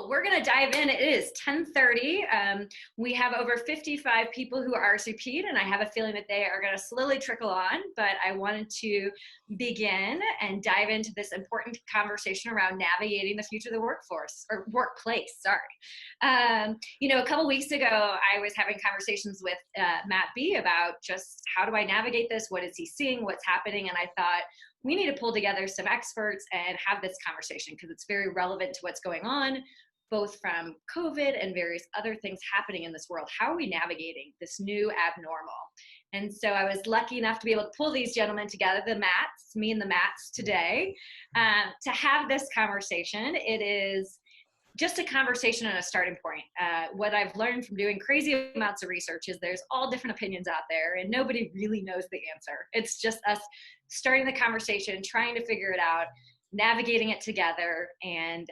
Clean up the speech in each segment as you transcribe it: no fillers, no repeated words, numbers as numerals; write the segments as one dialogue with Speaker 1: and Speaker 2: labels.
Speaker 1: Cool. We're going to dive in. It is 10:30. We have over 55 people who are RSVP'd, and I have a feeling that they are going to slowly trickle on, but I wanted to begin and dive into this important conversation around navigating the future of the workforce, or workplace, sorry. A couple weeks ago, I was having conversations with Matt B about just how do I navigate this? What is he seeing? What's happening? And I thought, we need to pull together some experts and have this conversation because it's very relevant to what's going on, both from COVID and various other things happening in this world. How are we navigating this new abnormal? And so I was lucky enough to be able to pull these gentlemen together, me and the Matts today, to have this conversation. It is just a conversation and a starting point. What I've learned from doing crazy amounts of research is there's all different opinions out there and nobody really knows the answer. It's just us starting the conversation, trying to figure it out, navigating it together. And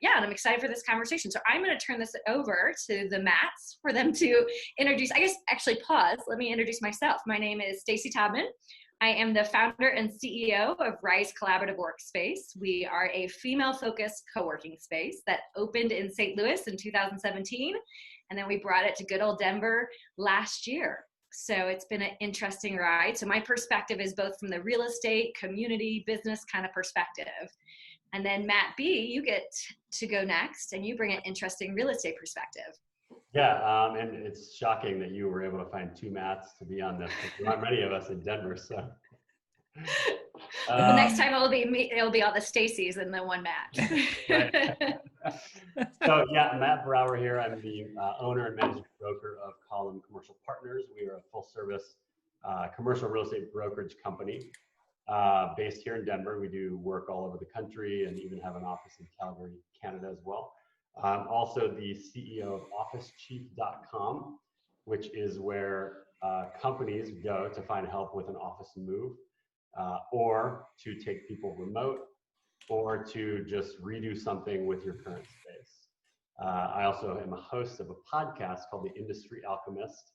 Speaker 1: and I'm excited for this conversation. So I'm going to turn this over to the Matts for them to introduce. I guess actually pause. Let me introduce myself. My name is Stacy Taubman. I am the founder and CEO of Rise Collaborative Workspace. We are a female-focused co-working space that opened in St. Louis in 2017, and then we brought it to good old Denver last year. So it's been an interesting ride. So my perspective is both from the real estate, community, business kind of perspective. And then Matt B., you get to go next, and you bring an interesting real estate perspective.
Speaker 2: Yeah, and it's shocking that you were able to find two Matts to be on this. There aren't many of us in Denver, so.
Speaker 1: Well, next time it'll be me. It'll be all the Stacys and the one Matt.
Speaker 2: So yeah, Matt Brower here. I'm the owner and managing broker of Column Commercial Partners. We are a full-service commercial real estate brokerage company based here in Denver. We do work all over the country and even have an office in Calgary, Canada as well. I'm also the CEO of OfficeChief.com, which is where companies go to find help with an office move, or to take people remote, or to just redo something with your current space. I also am a host of a podcast called The Industry Alchemist,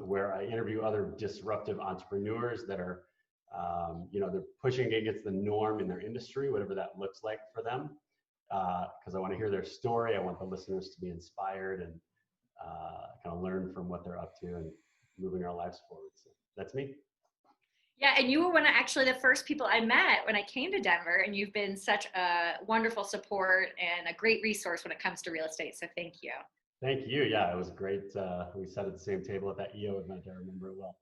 Speaker 2: where I interview other disruptive entrepreneurs that are, they're pushing against the norm in their industry, whatever that looks like for them. Because I want to hear their story. I want the listeners to be inspired and kind of learn from what they're up to and moving our lives forward. So that's me.
Speaker 1: Yeah, and you were one of actually the first people I met when I came to Denver, and you've been such a wonderful support and a great resource when it comes to real estate. So thank you.
Speaker 2: Thank you. Yeah, it was great. We sat at the same table at that EO event. I remember it well.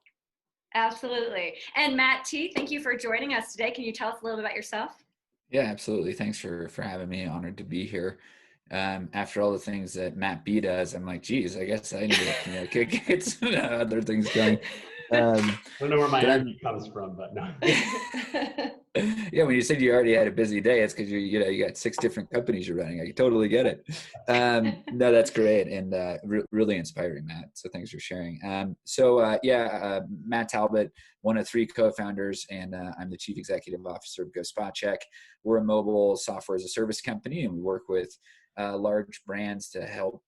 Speaker 1: Absolutely. And Matt T., thank you for joining us today. Can you tell us a little bit about yourself?
Speaker 3: Yeah, absolutely. Thanks for having me. Honored to be here. After all the things that Matt B does, I'm like, geez, I guess I need to get some other things going.
Speaker 2: I don't know where my energy comes from, but no.
Speaker 3: Yeah, when you said you already had a busy day, it's because you got 6 different companies you're running. I totally get it. No, that's great and really inspiring, Matt. So thanks for sharing. Matt Talbot, one of 3 co-founders, and I'm the chief executive officer of GoSpotCheck. We're a mobile software as a service company, and we work with large brands to help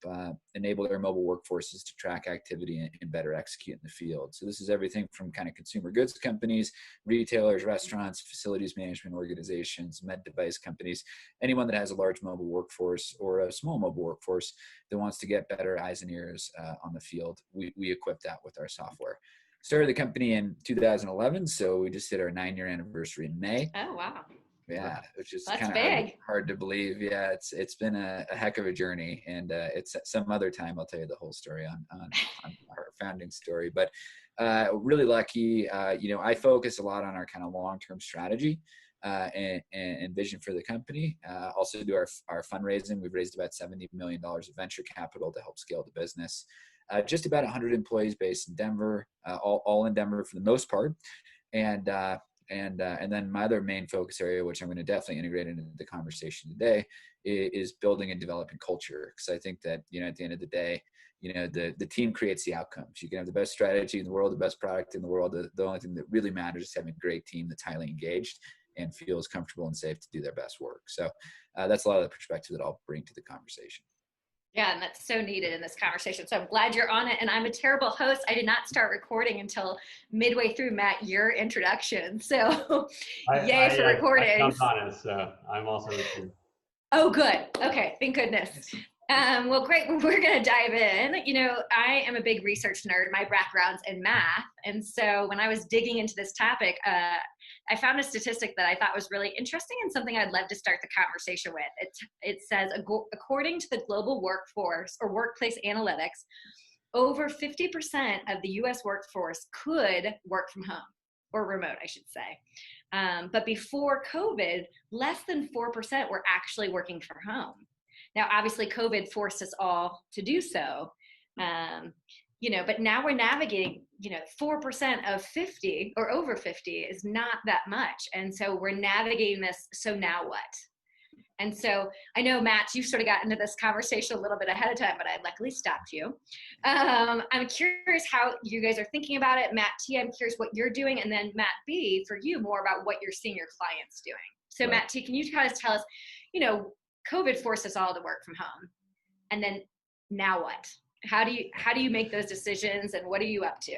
Speaker 3: enable their mobile workforces to track activity and better execute in the field. So this is everything from kind of consumer goods companies, retailers, restaurants, facilities management organizations, med device companies, anyone that has a large mobile workforce or a small mobile workforce that wants to get better eyes and ears on the field. We equip that with our software. Started the company in 2011, so we just hit our 9-year anniversary in May.
Speaker 1: Oh, wow.
Speaker 3: Yeah, which is
Speaker 1: kind
Speaker 3: of hard to believe. Yeah, it's been a heck of a journey, and it's some other time I'll tell you the whole story on our founding story. But really lucky. I focus a lot on our kind of long-term strategy and vision for the company. Also do our fundraising. We've raised about $70 million of venture capital to help scale the business. Just about 100 employees based in Denver, all in Denver for the most part, and then my other main focus area, which I'm going to definitely integrate into the conversation today, is building and developing culture. Because I think that, at the end of the day, the team creates the outcomes. You can have the best strategy in the world, the best product in the world. The only thing that really matters is having a great team that's highly engaged and feels comfortable and safe to do their best work. So that's a lot of the perspective that I'll bring to the conversation.
Speaker 1: Yeah, and that's so needed in this conversation. So I'm glad you're on it. And I'm a terrible host. I did not start recording until midway through, Matt, your introduction. So yay for recording.
Speaker 2: I jumped on it, so I'm also recording.
Speaker 1: Oh, good. Okay, thank goodness. Well, great. We're going to dive in. You know, I am a big research nerd. My background's in math. And so when I was digging into this topic, I found a statistic that I thought was really interesting and something I'd love to start the conversation with. It says, according to the global workforce or workplace analytics, over 50% of the US workforce could work from home or remote, I should say. But before COVID, less than 4% were actually working from home. Now, obviously, COVID forced us all to do so. You know, but now we're navigating, you know, 4% of 50 or over 50 is not that much. And so we're navigating this. So now what? And so I know, Matt, you sort of got into this conversation a little bit ahead of time, but I luckily stopped you. I'm curious how you guys are thinking about it. Matt T, I'm curious what you're doing. And then Matt B, for you, more about what you're seeing your clients doing. So right. Matt T, can you kind of tell us, you know, COVID forced us all to work from home. And then now what? How do you make those decisions, and what are you up to?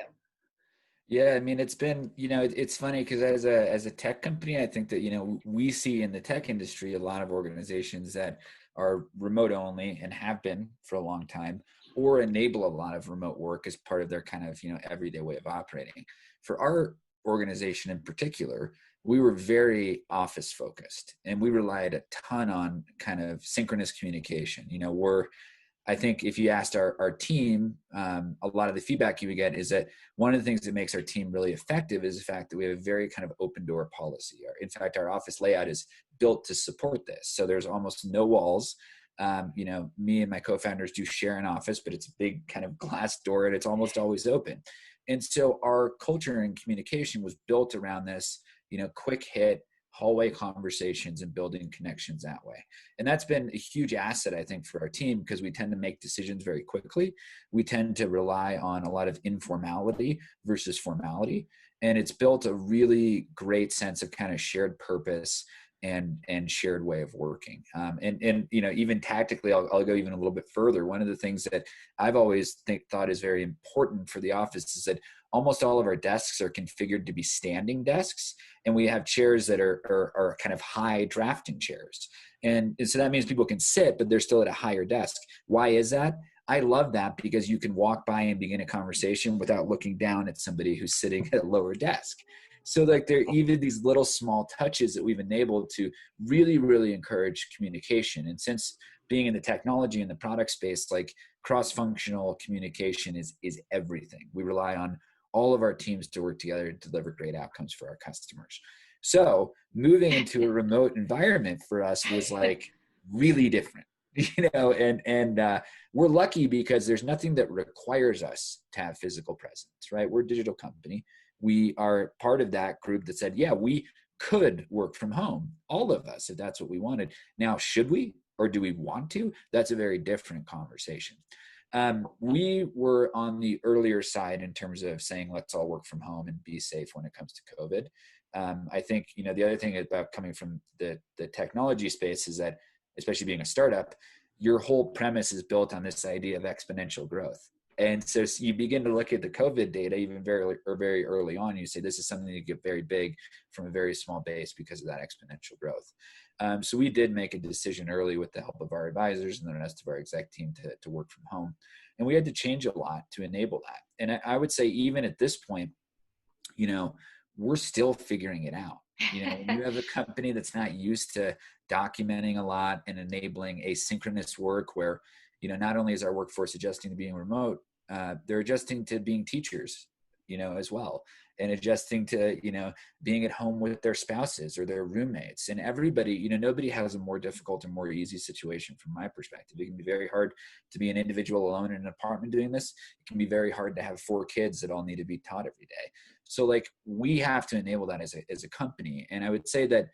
Speaker 3: Yeah, I mean, it's been, you know, it's funny because as a tech company, I think that, you know, we see in the tech industry a lot of organizations that are remote only and have been for a long time, or enable a lot of remote work as part of their kind of, you know, everyday way of operating. For our organization in particular, we were very office focused, and we relied a ton on kind of synchronous communication. You know, I think if you asked our team, a lot of the feedback you would get is that one of the things that makes our team really effective is the fact that we have a very kind of open door policy. In fact, our office layout is built to support this. So there's almost no walls. You know, me and my co-founders do share an office, but it's a big kind of glass door and it's almost always open. And so our culture and communication was built around this, you know, quick hit, hallway conversations and building connections that way. And that's been a huge asset, I think, for our team, because we tend to make decisions very quickly. We tend to rely on a lot of informality versus formality. And it's built a really great sense of kind of shared purpose and shared way of working. And you know, even tactically, I'll go even a little bit further. One of the things that I've always thought is very important for the office is that almost all of our desks are configured to be standing desks, and we have chairs that are kind of high drafting chairs. And so that means people can sit, but they're still at a higher desk. Why is that? I love that because you can walk by and begin a conversation without looking down at somebody who's sitting at a lower desk. So like there are even these little small touches that we've enabled to really, really encourage communication. And since being in the technology and the product space, like cross-functional communication is everything. We rely on all of our teams to work together to deliver great outcomes for our customers. So moving into a remote environment for us was like really different, you know, and we're lucky because there's nothing that requires us to have physical presence, right? We're a digital company. We are part of that group that said, yeah, we could work from home, all of us, if that's what we wanted. Now, should we, or do we want to? That's a very different conversation. We were on the earlier side in terms of saying, let's all work from home and be safe when it comes to COVID. I think, you know, the other thing about coming from the technology space is that, especially being a startup, your whole premise is built on this idea of exponential growth. And so you begin to look at the COVID data even very early on. You say this is something that get very big from a very small base because of that exponential growth. So we did make a decision early with the help of our advisors and the rest of our exec team to work from home. And we had to change a lot to enable that. And I would say even at this point, you know, we're still figuring it out. You know, when you have a company that's not used to documenting a lot and enabling asynchronous work where, you know, not only is our workforce adjusting to being remote, they're adjusting to being teachers, you know, as well, and adjusting to, you know, being at home with their spouses or their roommates. And everybody, you know, nobody has a more difficult or more easy situation from my perspective. It can be very hard to be an individual alone in an apartment doing this. It can be very hard to have 4 kids that all need to be taught every day. So like we have to enable that as a company. And I would say that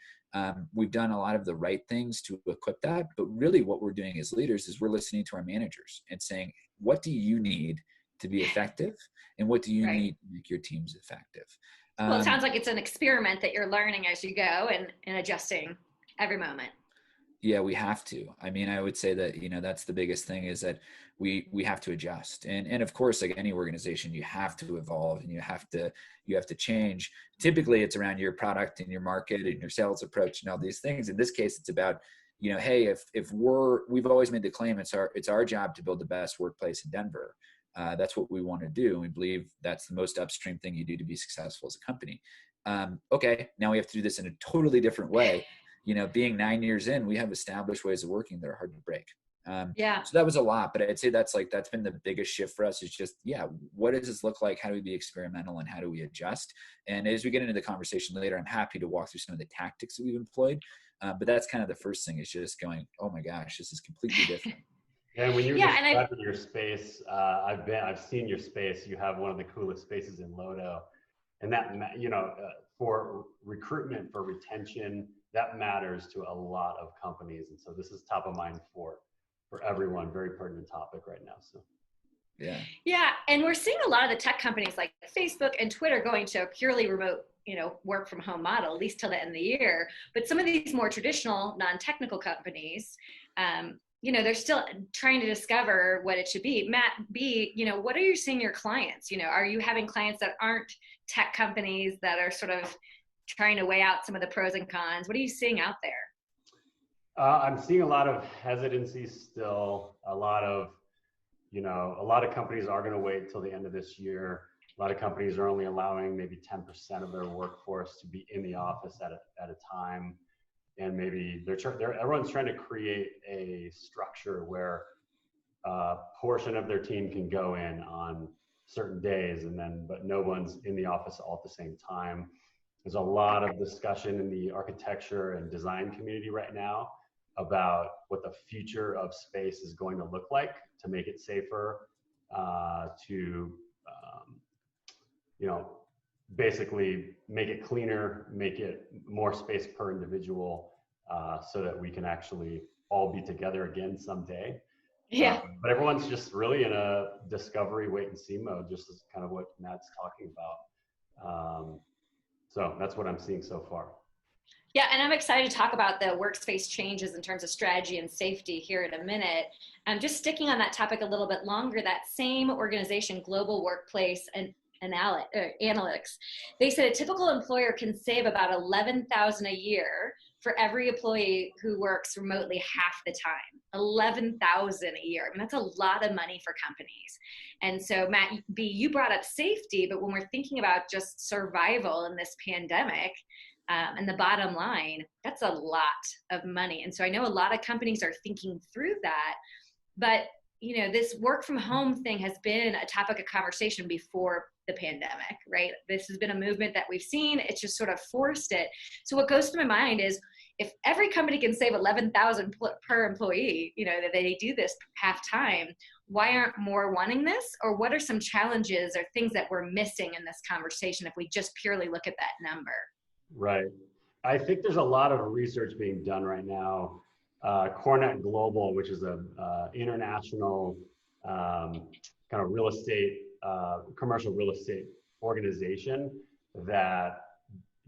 Speaker 3: we've done a lot of the right things to equip that, but really what we're doing as leaders is we're listening to our managers and saying, what do you need to be effective? And what do you need to make your teams effective?
Speaker 1: Well, it sounds like it's an experiment that you're learning as you go and adjusting every moment.
Speaker 3: Yeah, we have to. I mean, I would say that, you know, that's the biggest thing is that we have to adjust. And of course, like any organization, you have to evolve and you have to change. Typically it's around your product and your market and your sales approach and all these things. In this case, it's about you know, hey, if we've always made the claim it's our job to build the best workplace in Denver. That's what we want to do. And we believe that's the most upstream thing you do to be successful as a company. Okay, now we have to do this in a totally different way. You know, being 9 years in, we have established ways of working that are hard to break. So that was a lot, but I'd say that's been the biggest shift for us. Is just, what does this look like? How do we be experimental and how do we adjust? And as we get into the conversation later, I'm happy to walk through some of the tactics that we've employed. But that's kind of the first thing, is just going, oh my gosh, this is completely different.
Speaker 2: And when you're describing your space, I've seen your space. You have one of the coolest spaces in Lodo, and that, for recruitment, for retention, that matters to a lot of companies. And so this is top of mind for everyone. Very pertinent topic right now. So.
Speaker 1: Yeah. And we're seeing a lot of the tech companies like Facebook and Twitter going to a purely remote, work from home model, at least till the end of the year. But some of these more traditional non-technical companies, they're still trying to discover what it should be. Matt B, what are you seeing your clients? Are you having clients that aren't tech companies that are sort of trying to weigh out some of the pros and cons? What are you seeing out there?
Speaker 2: I'm seeing a lot of hesitancy still. A lot of companies are going to wait till the end of this year. A lot of companies are only allowing maybe 10% of their workforce to be in the office at a time. And maybe everyone's trying to create a structure where a portion of their team can go in on certain days, but no one's in the office all at the same time. There's a lot of discussion in the architecture and design community right now about what the future of space is going to look like to make it safer, basically make it cleaner, make it more space per individual, so that we can actually all be together again someday.
Speaker 1: Yeah.
Speaker 2: But everyone's just really in a discovery, wait and see mode, just as kind of what Matt's talking about. So that's what I'm seeing so far.
Speaker 1: Yeah, and I'm excited to talk about the workspace changes in terms of strategy and safety here in a minute. Just sticking on that topic a little bit longer, that same organization, Global Workplace and Analytics, they said a typical employer can save about $11,000 a year for every employee who works remotely half the time. $11,000 a year. I mean, that's a lot of money for companies. And so, Matt B, you brought up safety, but when we're thinking about just survival in this pandemic, and the bottom line, that's a lot of money. And so I know a lot of companies are thinking through that, but this work from home thing has been a topic of conversation before the pandemic, right? This has been a movement that we've seen. It's just sort of forced it. So what goes through my mind is, if every company can save $11,000 per employee, that they do this half time, why aren't more wanting this? Or what are some challenges or things that we're missing in this conversation if we just purely look at that number?
Speaker 2: Right. I think there's a lot of research being done right now. Cornet Global, which is a international kind of real estate, commercial real estate organization that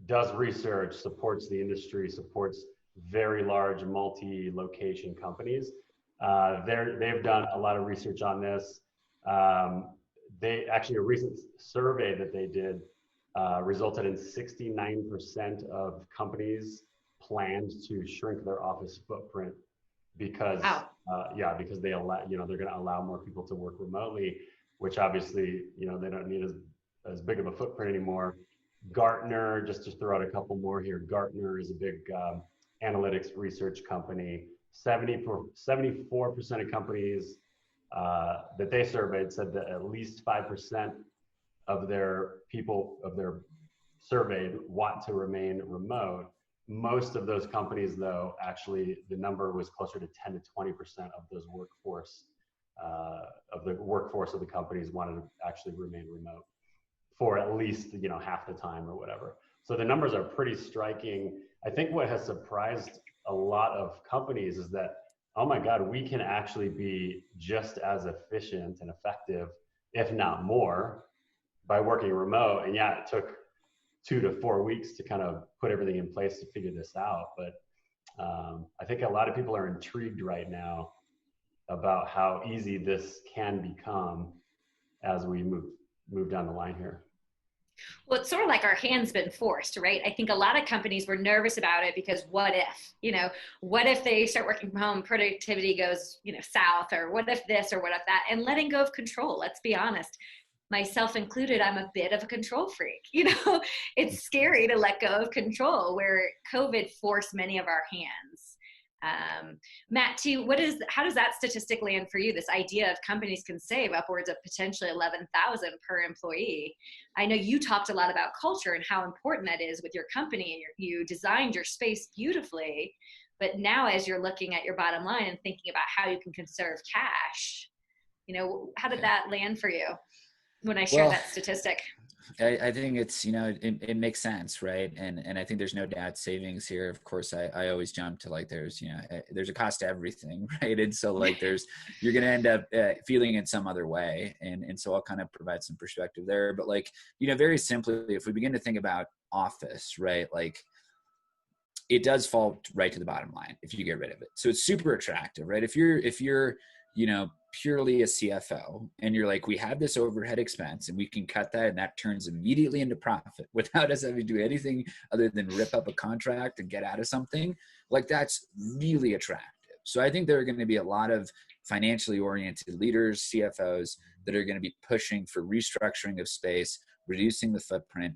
Speaker 2: does research, supports the industry, supports very large multi-location companies. They've done a lot of research on this. They actually, a recent survey that they did resulted in 69% of companies planned to shrink their office footprint because because they allow, they're going to allow more people to work remotely, which obviously, they don't need as big of a footprint anymore. Gartner, just to throw out a couple more here, Gartner is a big analytics research company. 74% of companies that they surveyed said that at least 5% of their surveyed want to remain remote. Most of those companies, though, actually the number was closer to 10 to 20% of those workforce of the companies wanted to actually remain remote for at least half the time or whatever. So the numbers are pretty striking. I think what has surprised a lot of companies is that, oh my God, we can actually be just as efficient and effective, if not more, by working remote. And yeah, it took 2 to 4 weeks to kind of put everything in place to figure this out. But I think a lot of people are intrigued right now about how easy this can become as we move down the line here.
Speaker 1: Well, it's sort of like our hand's been forced, right? I think a lot of companies were nervous about it because what if, what if they start working from home, productivity goes, south, or what if this or what if that, and letting go of control. Let's be honest, myself included, I'm a bit of a control freak. It's scary to let go of control where COVID forced many of our hands. Matt, too, how does that statistic land for you? This idea of companies can save upwards of potentially 11,000 per employee. I know you talked a lot about culture and how important that is with your company, and you designed your space beautifully. But now, as you're looking at your bottom line and thinking about how you can conserve cash, how did that land for you when I shared that statistic?
Speaker 3: I think it's, it makes sense, right? And I think there's no doubt savings here. Of course, I always jump to like, there's a cost to everything, right? And so like you're going to end up feeling it some other way. And so I'll kind of provide some perspective there. But like, very simply, if we begin to think about office, right? Like it does fall right to the bottom line if you get rid of it. So it's super attractive, right? If you're, purely a CFO and you're like, we have this overhead expense and we can cut that and that turns immediately into profit without us having to do anything other than rip up a contract and get out of something, like that's really attractive. So I think there are going to be a lot of financially oriented leaders, CFOs, that are going to be pushing for restructuring of space, reducing the footprint,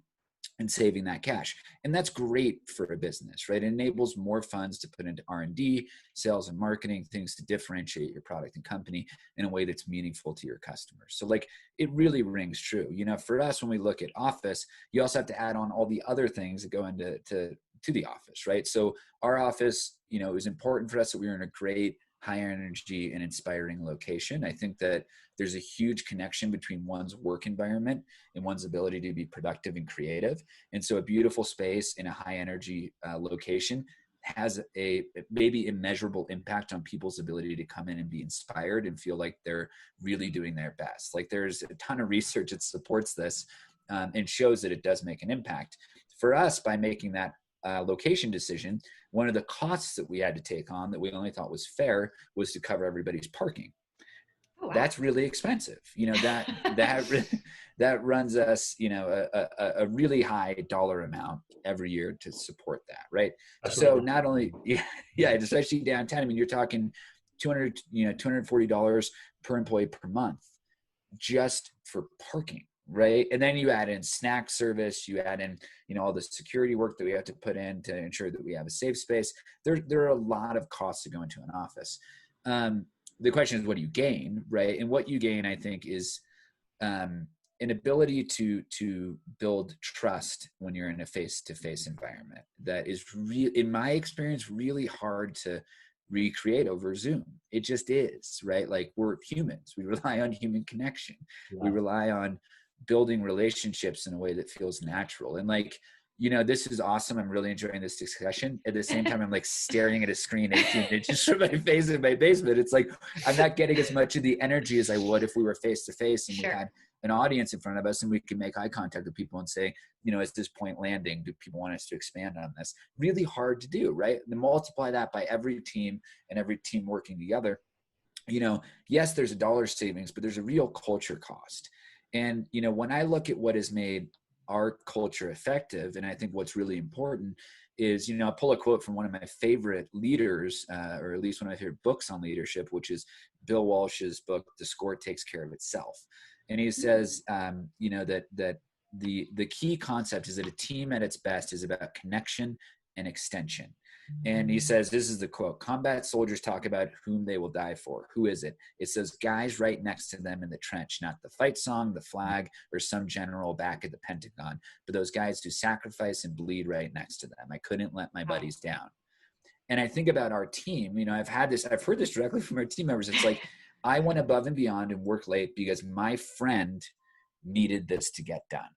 Speaker 3: and saving that cash. And that's great for a business, right? It enables more funds to put into R&D, sales and marketing, things to differentiate your product and company in a way that's meaningful to your customers. So like it really rings true. For us, when we look at office, you also have to add on all the other things that go into to the office, right? So our office, it was important for us that we were in a great high energy and inspiring location. I think that there's a huge connection between one's work environment and one's ability to be productive and creative. And so a beautiful space in a high energy location has a maybe immeasurable impact on people's ability to come in and be inspired and feel like they're really doing their best. Like there's a ton of research that supports this and shows that it does make an impact. For us, by making that location decision, one of the costs that we had to take on that we only thought was fair was to cover everybody's parking. Oh, wow. That's really expensive. That runs us, a really high dollar amount every year to support that. Right. That's so not only, especially downtown, I mean, you're talking $240 per employee per month just for parking. Right. And then you add in snack service, you add in, all the security work that we have to put in to ensure that we have a safe space. There are a lot of costs that go into an office. The question is, what do you gain? Right. And what you gain, I think, is an ability to build trust when you're in a face-to-face environment that is in my experience, really hard to recreate over Zoom. It just is, right? Like we're humans. We rely on human connection. Yeah. We rely on building relationships in a way that feels natural. And like, this is awesome. I'm really enjoying this discussion. At the same time, I'm like staring at a screen 18 inches from my face in my basement. It's like, I'm not getting as much of the energy as I would if we were face to face and we had an audience in front of us and we can make eye contact with people and say, is this point landing? Do people want us to expand on this? Really hard to do, right? And multiply that by every team and every team working together. Yes, there's a dollar savings, but there's a real culture cost. And, when I look at what has made our culture effective, and I think what's really important is, I'll pull a quote from one of my favorite leaders, or at least one of my favorite books on leadership, which is Bill Walsh's book, The Score Takes Care of Itself. And he says, that the key concept is that a team at its best is about connection and extension. And he says, this is the quote: combat soldiers talk about whom they will die for. Who is it? It says guys right next to them in the trench, not the fight song, the flag, or some general back at the Pentagon, but those guys who sacrifice and bleed right next to them. I couldn't let my buddies down. And I think about our team, I've heard this directly from our team members. It's like, I went above and beyond and worked late because my friend needed this to get done.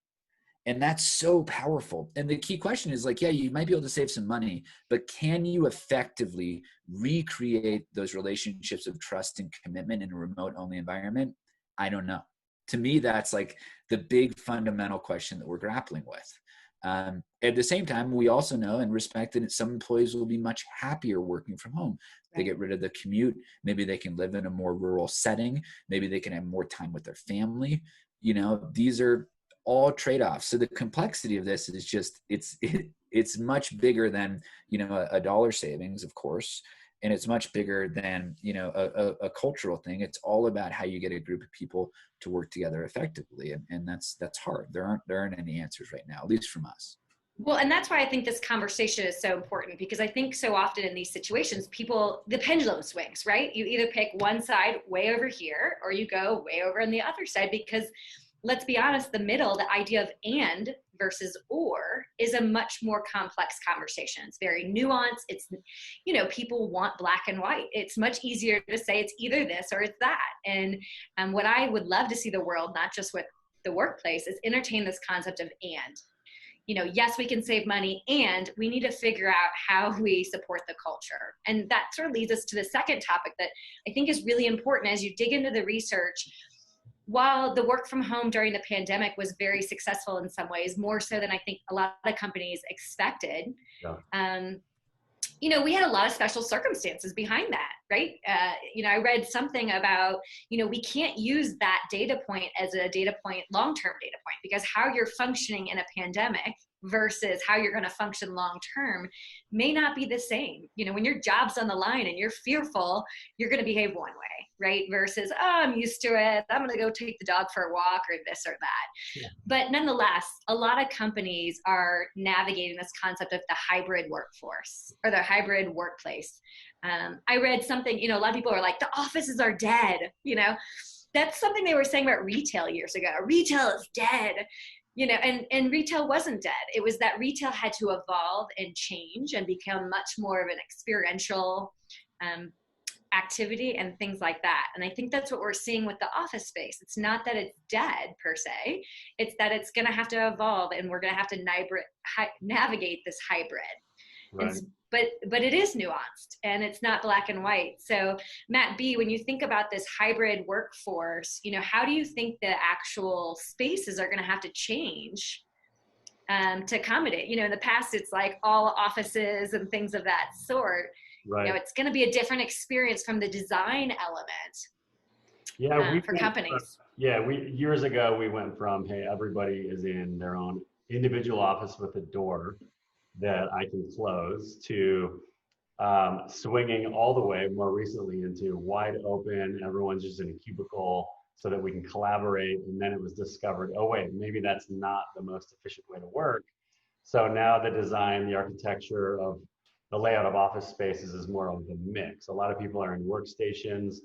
Speaker 3: And that's so powerful. And the key question is like, yeah, you might be able to save some money, but can you effectively recreate those relationships of trust and commitment in a remote only environment? I don't know. To me, that's like the big fundamental question that we're grappling with. At the same time, we also know and respect that some employees will be much happier working from home. They get rid of the commute. Maybe they can live in a more rural setting. Maybe they can have more time with their family. These are all trade-offs. So the complexity of this is just, it's much bigger than, a dollar savings, of course. And it's much bigger than, a cultural thing. It's all about how you get a group of people to work together effectively. And that's hard. There aren't any answers right now, at least from us.
Speaker 1: Well, and that's why I think this conversation is so important, because I think so often in these situations, the pendulum swings, right? You either pick one side way over here, or you go way over on the other side, because let's be honest, the middle, the idea of and versus or, is a much more complex conversation. It's very nuanced. It's, people want black and white. It's much easier to say it's either this or it's that. And what I would love to see the world, not just with the workplace, is entertain this concept of and. Yes, we can save money, and we need to figure out how we support the culture. And that sort of leads us to the second topic that I think is really important as you dig into the research. While the work from home during the pandemic was very successful in some ways, more so than I think a lot of companies expected, we had a lot of special circumstances behind that, right? I read something about, we can't use that data point as a data point, long-term data point, because how you're functioning in a pandemic versus how you're going to function long-term may not be the same. When your job's on the line and you're fearful, you're going to behave one way, right? Versus, I'm used to it, I'm going to go take the dog for a walk, or this or that. Yeah. But nonetheless, a lot of companies are navigating this concept of the hybrid workforce or the hybrid workplace. I read something, a lot of people are like, the offices are dead. That's something they were saying about retail years ago. Retail is dead. And retail wasn't dead. It was that retail had to evolve and change and become much more of an experiential activity and things like that. And I think that's what we're seeing with the office space. It's not that it's dead per se. It's that it's going to have to evolve, and we're going to have to navigate this hybrid. Right. But it is nuanced, and it's not black and white. So Matt B., when you think about this hybrid workforce, how do you think the actual spaces are going to have to change to accommodate? In the past, it's like all offices and things of that sort. Right. It's going to be a different experience from the design element for companies.
Speaker 2: Years ago, we went from, hey, everybody is in their own individual office with a door that I can close, to swinging all the way more recently into wide open, everyone's just in a cubicle so that we can collaborate. And then it was discovered, oh wait, maybe that's not the most efficient way to work. So now the design, the architecture of the layout of office spaces is more of a mix. A lot of people are in workstations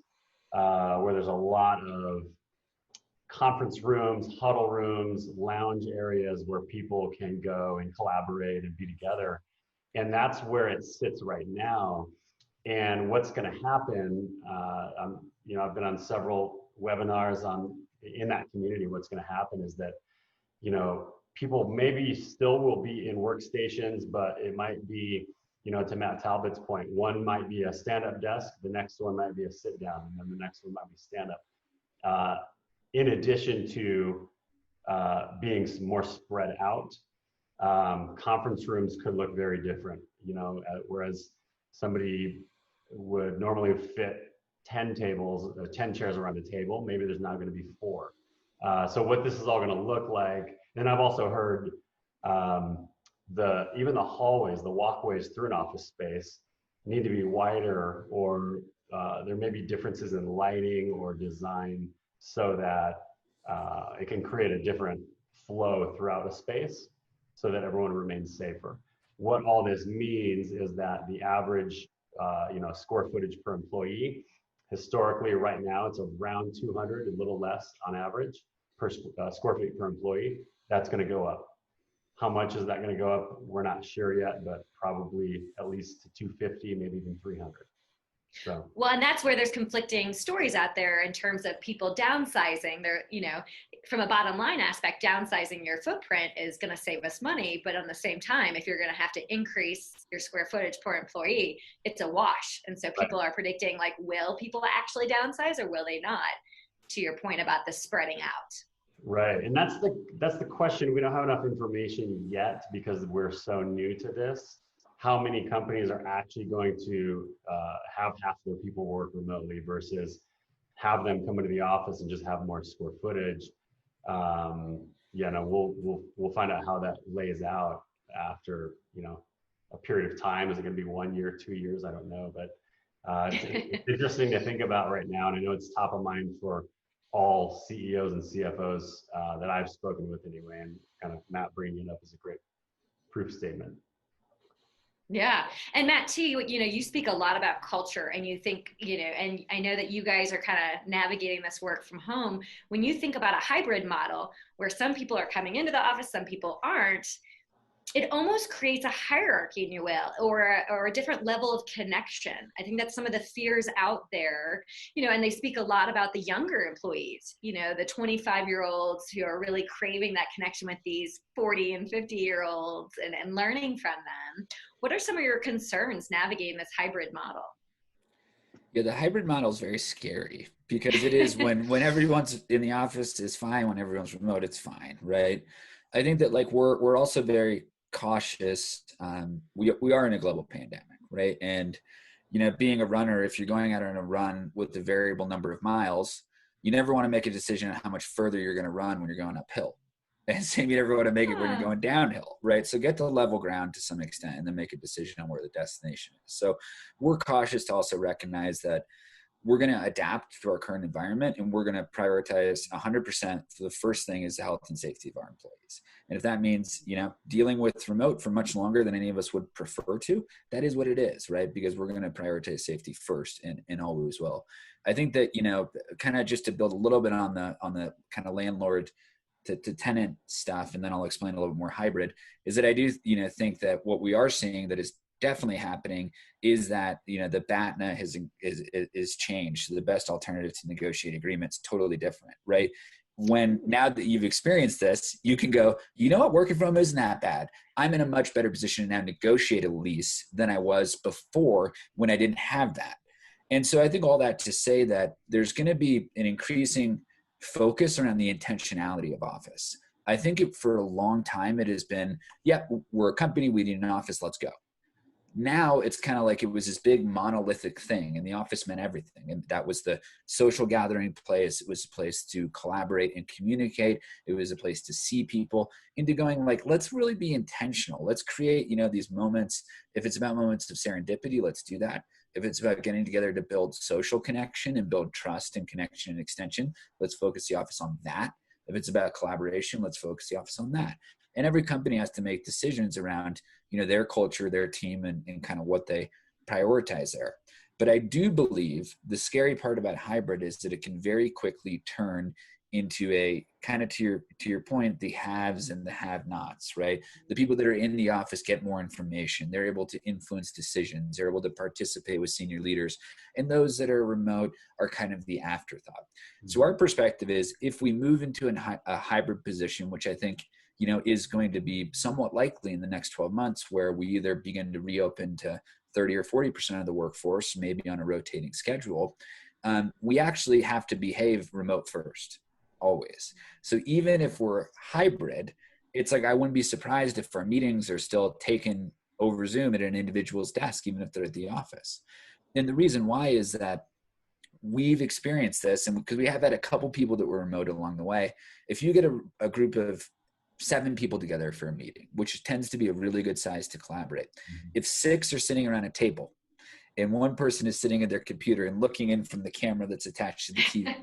Speaker 2: where there's a lot of conference rooms, huddle rooms, lounge areas where people can go and collaborate and be together. And that's where it sits right now. And what's going to happen, I've been on several webinars in that community. What's going to happen is that, people maybe still will be in workstations, but it might be, to Matt Talbot's point, one might be a stand-up desk, the next one might be a sit-down, and then the next one might be stand-up. In addition to being more spread out, conference rooms could look very different, whereas somebody would normally fit 10 tables, 10 chairs around the table, maybe there's now going to be 4. So what this is all going to look like, and I've also heard even the hallways, the walkways through an office space need to be wider, or there may be differences in lighting or design, so that it can create a different flow throughout a space so that everyone remains safer. What all this means is that the average square footage per employee, historically right now it's around 200, a little less on average per square feet per employee. That's going to go up. How much is that going to go up? We're not sure yet, but probably at least to 250, maybe even 300. So.
Speaker 1: Well, and that's where there's conflicting stories out there in terms of people downsizing. They're, from a bottom line aspect, downsizing your footprint is going to save us money. But on the same time, if you're going to have to increase your square footage per employee, it's a wash. And so people are predicting, like, will people actually downsize or will they not? To your point about the spreading out.
Speaker 2: Right. And that's the question. We don't have enough information yet because we're so new to this. How many companies are actually going to have half their people work remotely versus have them come into the office and just have more square footage. yeah, no, we'll find out how that lays out after, a period of time. Is it going to be 1 year, 2 years? I don't know, but it's interesting to think about right now, and I know it's top of mind for all CEOs and CFOs that I've spoken with anyway, and kind of Matt bringing it up is a great proof statement.
Speaker 1: Yeah. And Matt T, you speak a lot about culture and you think, and I know that you guys are kind of navigating this work from home. When you think about a hybrid model where some people are coming into the office, some people aren't, it almost creates a hierarchy in your will or a different level of connection. I think that's some of the fears out there, and they speak a lot about the younger employees, the 25-year-olds who are really craving that connection with these 40 and 50-year-olds and learning from them. What are some of your concerns navigating this hybrid model?
Speaker 3: Yeah, the hybrid model is very scary because it is when everyone's in the office is fine, when everyone's remote, it's fine, right? I think that we're also very cautious. We are in a global pandemic, right? And being a runner, if you're going out on a run with a variable number of miles, you never want to make a decision on how much further you're going to run when you're going uphill. And same, you never want to make it when you're going downhill, right? So get to level ground to some extent and then make a decision on where the destination is. So we're cautious to also recognize that we're going to adapt to our current environment and we're going to prioritize 100% for the first thing is the health and safety of our employees. And if that means, dealing with remote for much longer than any of us would prefer to, that is what it is, right? Because we're going to prioritize safety first and always will. I think that, kind of just to build a little bit on the kind of landlord to tenant stuff, and then I'll explain a little bit more hybrid, is that I do, think that what we are seeing that is definitely happening is that, the BATNA is changed. The best alternative to negotiate agreements, totally different, right? Now that you've experienced this, you can go, what, working from home isn't that bad. I'm in a much better position to now negotiate a lease than I was before when I didn't have that. And so I think all that to say that there's going to be an increasing focus around the intentionality of office. I think for a long time it has been, we're a company, we need an office, let's go. Now it's kind of like it was this big monolithic thing and the office meant everything. And that was the social gathering place. It was a place to collaborate and communicate. It was a place to see people, into going let's really be intentional. Let's create, these moments. If it's about moments of serendipity, let's do that. If it's about getting together to build social connection and build trust and connection and extension, let's focus the office on that. If it's about collaboration, let's focus the office on that. And every company has to make decisions around, their culture, their team, and kind of what they prioritize there. But I do believe the scary part about hybrid is that it can very quickly turn into a kind of to your point, the haves and the have-nots, right? The people that are in the office get more information. They're able to influence decisions. They're able to participate with senior leaders. And those that are remote are kind of the afterthought. Mm-hmm. So our perspective is if we move into a hybrid position, which I think, is going to be somewhat likely in the next 12 months, where we either begin to reopen to 30 or 40% of the workforce, maybe on a rotating schedule, we actually have to behave remote first. Always. So even if we're hybrid, it's I wouldn't be surprised if our meetings are still taken over Zoom at an individual's desk, even if they're at the office. And the reason why is that we've experienced this, and because we have had a couple people that were remote along the way. If you get a group of 7 people together for a meeting, which tends to be a really good size to collaborate, if 6 are sitting around a table and one person is sitting at their computer and looking in from the camera that's attached to the TV,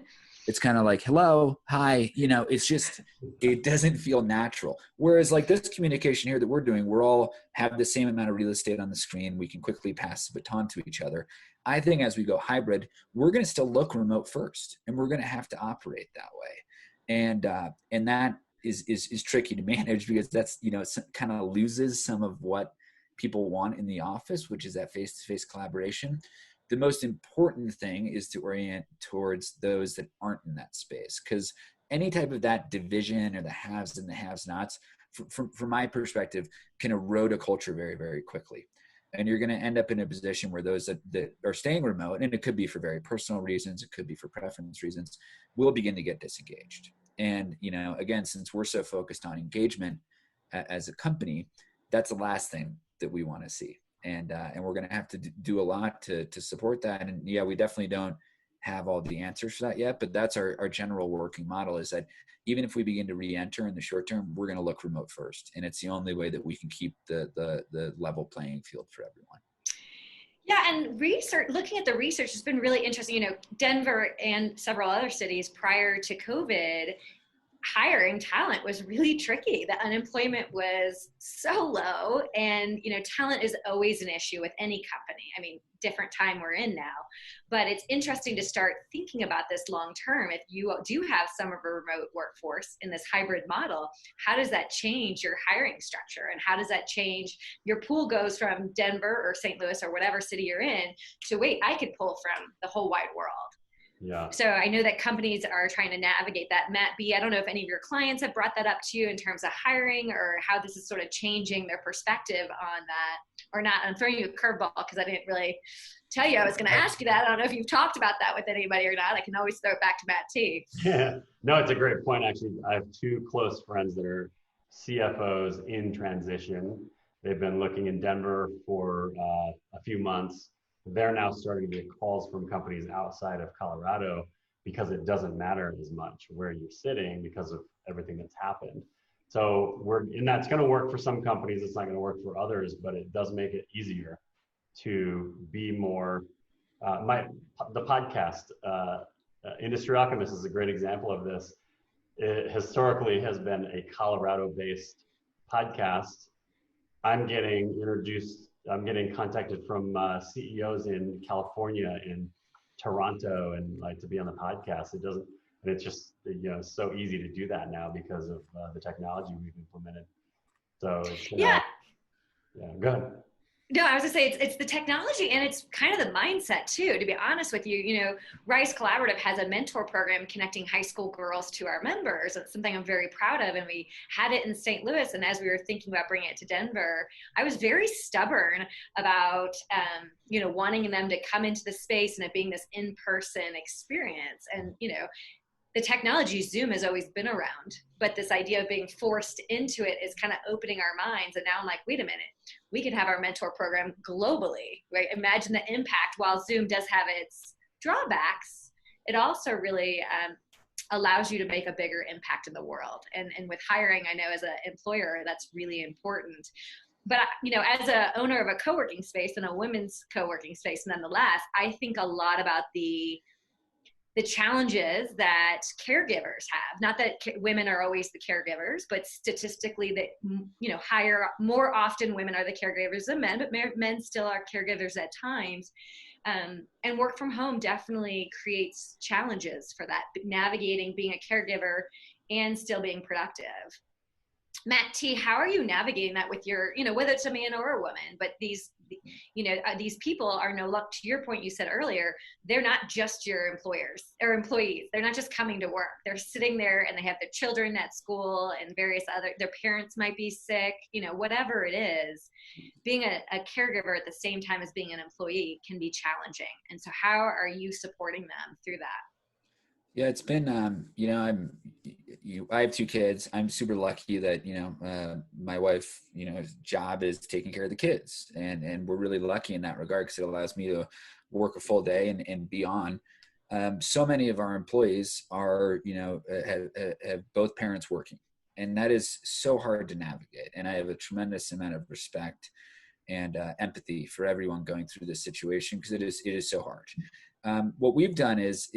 Speaker 3: it's kind of hello, hi, it's just, it doesn't feel natural. Whereas this communication here that we're doing, we're all have the same amount of real estate on the screen. We can quickly pass the baton to each other. I think as we go hybrid, we're going to still look remote first, and we're going to have to operate that way. And that is tricky to manage, because that's, it kind of loses some of what people want in the office, which is that face-to-face collaboration. The most important thing is to orient towards those that aren't in that space, because any type of that division or the haves and the have-nots, from my perspective, can erode a culture very, very quickly. And you're going to end up in a position where those that are staying remote, and it could be for very personal reasons, it could be for preference reasons, will begin to get disengaged. And, again, since we're so focused on engagement as a company, that's the last thing that we want to see. And we're going to have to do a lot to support that. And we definitely don't have all the answers for that yet, but that's our general working model, is that even if we begin to re-enter in the short term, we're going to look remote first. And it's the only way that we can keep the level playing field for everyone.
Speaker 1: Yeah, and looking at the research has been really interesting. You know, Denver and several other cities prior to COVID, hiring talent was really tricky. The unemployment was so low, and you know, talent is always an issue with any company. I mean, different time we're in now, but it's interesting to start thinking about this long term. If you do have some of a remote workforce in this hybrid model, how does that change your hiring structure, and how does that change your pool? Goes from Denver or St. Louis or whatever city you're in to, wait, I could pull from the whole wide world.
Speaker 2: Yeah.
Speaker 1: So I know that companies are trying to navigate that. Matt B., I don't know if any of your clients have brought that up to you in terms of hiring, or how this is sort of changing their perspective on that or not. I'm throwing you a curveball because I didn't really tell you I was going to ask you that. I don't know if you've talked about that with anybody or not. I can always throw it back to Matt T.
Speaker 2: Yeah. No, it's a great point. Actually, I have two close friends that are CFOs in transition. They've been looking in Denver for a few months. They're now starting to get calls from companies outside of Colorado because it doesn't matter as much where you're sitting because of everything that's happened. So and that's going to work for some companies. It's not going to work for others, but it does make it easier to be more. The podcast, Industry Alchemist, is a great example of this. It historically has been a Colorado-based podcast. I'm getting contacted from CEOs in California, in Toronto, and like to be on the podcast. It's just, you know, so easy to do that now because of the technology we've implemented. So it's, yeah, go ahead.
Speaker 1: No, I was gonna say it's the technology, and it's kind of the mindset too, to be honest with you. You know, Rice Collaborative has a mentor program connecting high school girls to our members. It's something I'm very proud of, and we had it in St. Louis. And as we were thinking about bringing it to Denver, I was very stubborn about, you know, wanting them to come into the space and it being this in-person experience. And, you know, the technology, Zoom, has always been around, but this idea of being forced into it is kind of opening our minds. And now I'm like, wait a minute, we can have our mentor program globally, right? Imagine the impact. While Zoom does have its drawbacks, it also really allows you to make a bigger impact in the world. And with hiring, I know as an employer, that's really important. But, you know, as a owner of a co-working space, and a women's co-working space nonetheless, I think a lot about the challenges that caregivers have. Not that women are always the caregivers, but statistically that, you know, more often women are the caregivers than men, but men still are caregivers at times. And work from home definitely creates challenges for that, navigating being a caregiver and still being productive. Matt T., how are you navigating that with your, you know, whether it's a man or a woman, but these, you know, these people are no luck, to your point you said earlier, they're not just your employers or employees. They're not just coming to work. They're sitting there and they have their children at school and their parents might be sick, you know, whatever it is. Being a caregiver at the same time as being an employee can be challenging. And so how are you supporting them through that?
Speaker 3: Yeah, it's been, you know, I have two kids. I'm super lucky that, you know, my wife, you know, job is taking care of the kids, and we're really lucky in that regard because it allows me to work a full day and be on. So many of our employees are, you know, have both parents working, and that is so hard to navigate. And I have a tremendous amount of respect and empathy for everyone going through this situation because it is so hard. What we've done is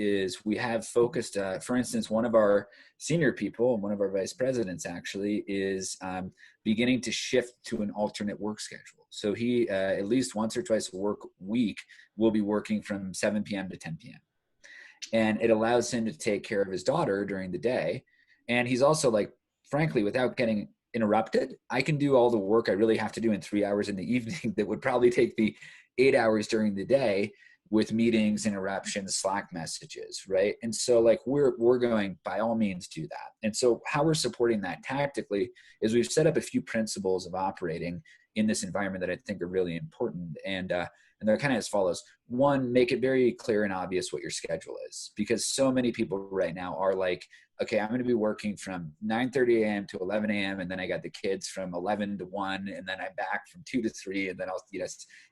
Speaker 3: we have focused, for instance, one of our senior people, one of our vice presidents actually, is beginning to shift to an alternate work schedule. So he, at least once or twice a work week, will be working from 7 p.m. to 10 p.m. And it allows him to take care of his daughter during the day. And he's also, like, frankly, without getting interrupted, I can do all the work I really have to do in 3 hours in the evening that would probably take me 8 hours during the day, with meetings, interruptions, Slack messages, right? And so, like, we're going, by all means, do that. And so how we're supporting that tactically is we've set up a few principles of operating in this environment that I think are really important. And they're kind of as follows. One, make it very clear and obvious what your schedule is, because so many people right now are like, okay, I'm going to be working from 9:30 a.m. to 11 a.m. And then I got the kids from 11 to 1. And then I'm back from 2 to 3. And then I'll, you know,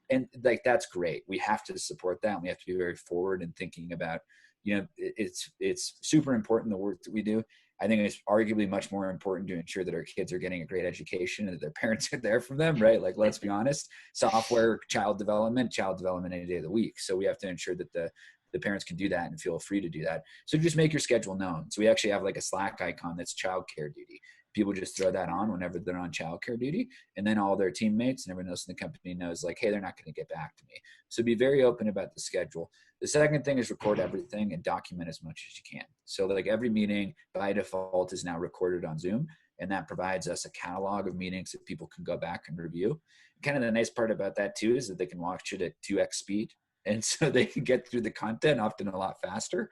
Speaker 3: and like, that's great. We have to support that. We have to be very forward in thinking about it's super important, the work that we do. I think it's arguably much more important to ensure that our kids are getting a great education and that their parents are there for them, right? Like, let's be honest, software, child development any day of the week. So we have to ensure that the parents can do that and feel free to do that. So just make your schedule known. So we actually have like a Slack icon that's childcare duty. People just throw that on whenever they're on childcare duty, and then all their teammates and everyone else in the company knows, like, hey, they're not going to get back to me. So be very open about the schedule. The second thing is record everything and document as much as you can. So like every meeting by default is now recorded on Zoom, and that provides us a catalog of meetings that people can go back and review. Kind of the nice part about that too is that they can watch it at 2x speed. And so they can get through the content often a lot faster.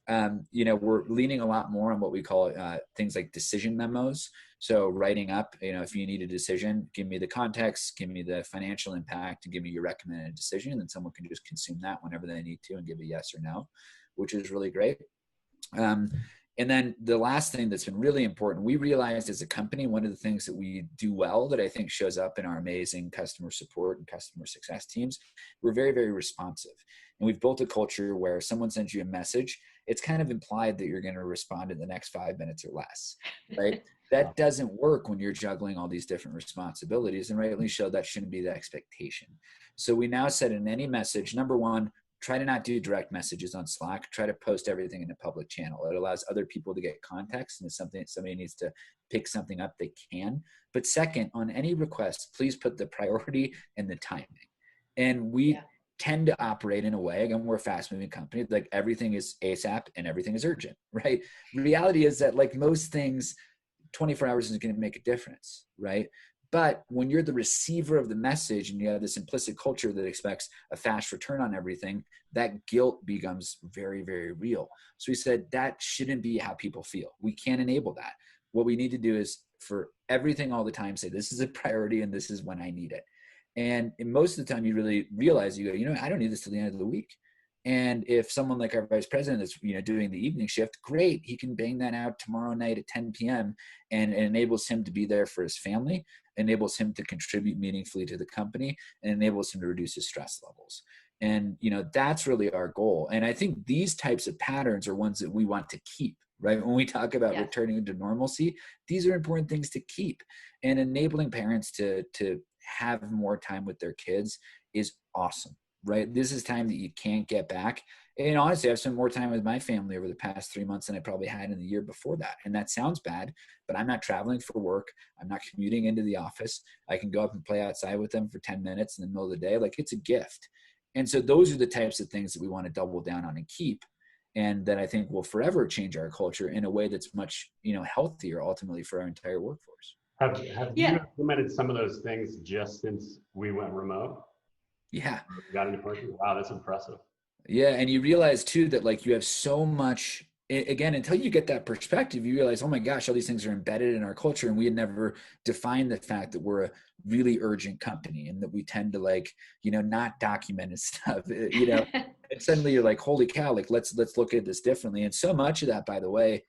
Speaker 3: We're leaning a lot more on what we call things like decision memos. So writing up, if you need a decision, give me the context, give me the financial impact, and give me your recommended decision. And someone can just consume that whenever they need to and give a yes or no, which is really great. And then the last thing that's been really important, we realized as a company, one of the things that we do well that I think shows up in our amazing customer support and customer success teams, we're very, very responsive. And we've built a culture where if someone sends you a message, it's kind of implied that you're going to respond in the next 5 minutes or less, right? That doesn't work when you're juggling all these different responsibilities, and rightly so, that shouldn't be the expectation. So we now said in any message, number one, try to not do direct messages on Slack. Try to post everything in a public channel. It allows other people to get context, and if somebody needs to pick something up, they can. But second, on any request, please put the priority and the timing. And we tend to operate in a way, again, we're a fast moving company, like everything is ASAP and everything is urgent, right? Reality is that like most things, 24 hours is going to make a difference, right? But when you're the receiver of the message and you have this implicit culture that expects a fast return on everything, that guilt becomes very, very real. So we said that shouldn't be how people feel. We can't enable that. What we need to do is for everything all the time, say this is a priority and this is when I need it. And most of the time you really realize, you go, I don't need this till the end of the week. And if someone like our vice president is, doing the evening shift, great. He can bang that out tomorrow night at 10 p.m. and it enables him to be there for his family, enables him to contribute meaningfully to the company, and enables him to reduce his stress levels. And, that's really our goal. And I think these types of patterns are ones that we want to keep, right? When we talk about returning to normalcy, these are important things to keep, and enabling parents to have more time with their kids is awesome. Right? This is time that you can't get back. And honestly, I've spent more time with my family over the past 3 months than I probably had in the year before that. And that sounds bad, but I'm not traveling for work. I'm not commuting into the office. I can go up and play outside with them for 10 minutes in the middle of the day. Like, it's a gift. And so those are the types of things that we want to double down on and keep. And that I think will forever change our culture in a way that's much, healthier ultimately for our entire workforce.
Speaker 2: Have you implemented some of those things just since we went remote?
Speaker 3: Yeah.
Speaker 2: Got into person? Wow, that's impressive.
Speaker 3: Yeah. And you realize too that like you have so much, again, until you get that perspective, you realize, oh my gosh, all these things are embedded in our culture. And we had never defined the fact that we're a really urgent company and that we tend to not document stuff, and suddenly you're like, holy cow, like let's look at this differently. And so much of that, by the way,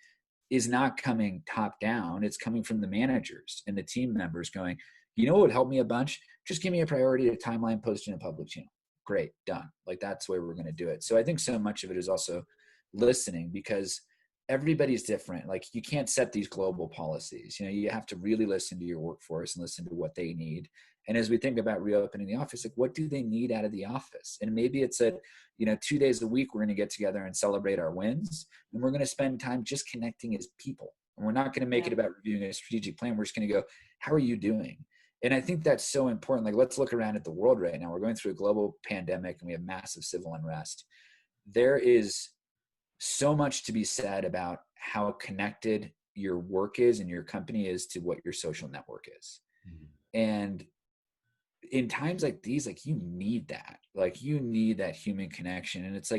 Speaker 3: is not coming top down. It's coming from the managers and the team members going, what would help me a bunch? Just give me a priority, a timeline, post in a public channel. Great, done. Like that's the way we're going to do it. So I think so much of it is also listening, because everybody's different. Like you can't set these global policies. You have to really listen to your workforce and listen to what they need. And as we think about reopening the office, like what do they need out of the office? And maybe it's 2 days a week, we're going to get together and celebrate our wins. And we're going to spend time just connecting as people. And we're not going to make it about reviewing a strategic plan. We're just going to go, how are you doing? And I think that's so important. Like, let's look around at the world right now. We're going through a global pandemic and we have massive civil unrest. There is so much to be said about how connected your work is and your company is to what your social network is. Mm-hmm. And in times like these, like you need that. Like you need that human connection. And it's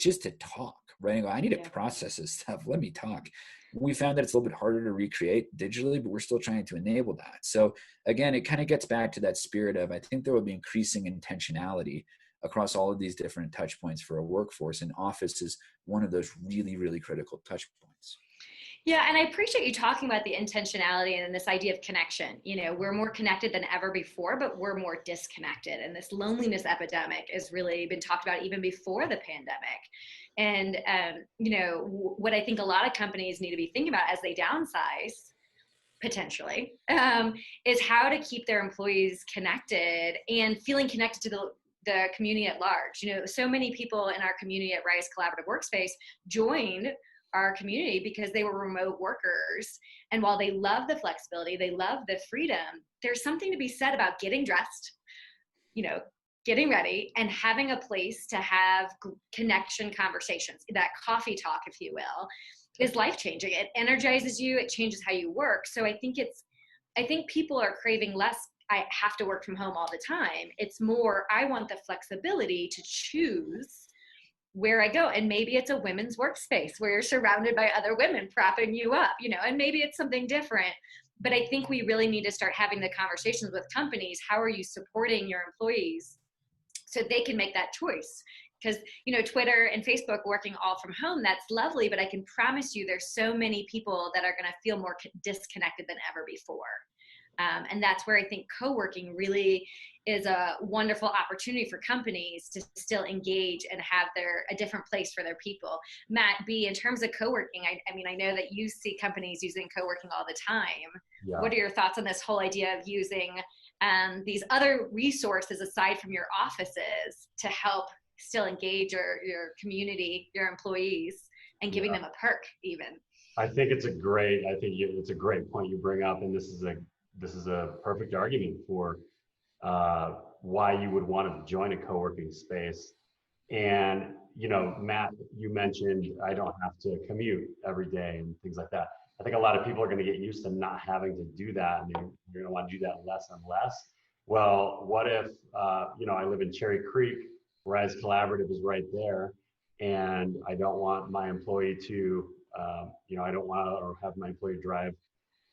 Speaker 3: just to talk, right? I need to process this stuff. Let me talk. We found that it's a little bit harder to recreate digitally, but we're still trying to enable that. So again, it kind of gets back to that spirit of, I think there will be increasing intentionality across all of these different touch points for a workforce, and office is one of those really, really critical touch points.
Speaker 1: Yeah, and I appreciate you talking about the intentionality and this idea of connection. We're more connected than ever before, but we're more disconnected. And this loneliness epidemic has really been talked about even before the pandemic. And, what I think a lot of companies need to be thinking about as they downsize, potentially, is how to keep their employees connected and feeling connected to the community at large. So many people in our community at Rise Collaborative Workspace joined our community because they were remote workers. And while they love the flexibility, they love the freedom, there's something to be said about getting dressed, getting ready and having a place to have connection conversations. That coffee talk, if you will, is life-changing. It energizes you, it changes how you work. So I think people are craving less, I have to work from home all the time. It's more, I want the flexibility to choose where I go. And maybe it's a women's workspace where you're surrounded by other women propping you up, and maybe it's something different. But I think we really need to start having the conversations with companies. How are you supporting your employees so they can make that choice? Because, Twitter and Facebook working all from home, that's lovely. But I can promise you there's so many people that are going to feel more disconnected than ever before. And that's where I think co-working really is a wonderful opportunity for companies to still engage and have a different place for their people. Matt B., in terms of co-working, I know that you see companies using co-working all the time. Yeah. What are your thoughts on this whole idea of using these other resources aside from your offices to help still engage your community, your employees, and giving them a perk even?
Speaker 2: I think it's a great point you bring up, and this is a perfect argument for why you would want to join a co-working space. And, Matt, you mentioned I don't have to commute every day and things like that. I think a lot of people are going to get used to not having to do that, and you're going to want to do that less and less. Well, what if, I live in Cherry Creek, Rise Collaborative is right there, and I don't want my employee to, I don't want to have my employee drive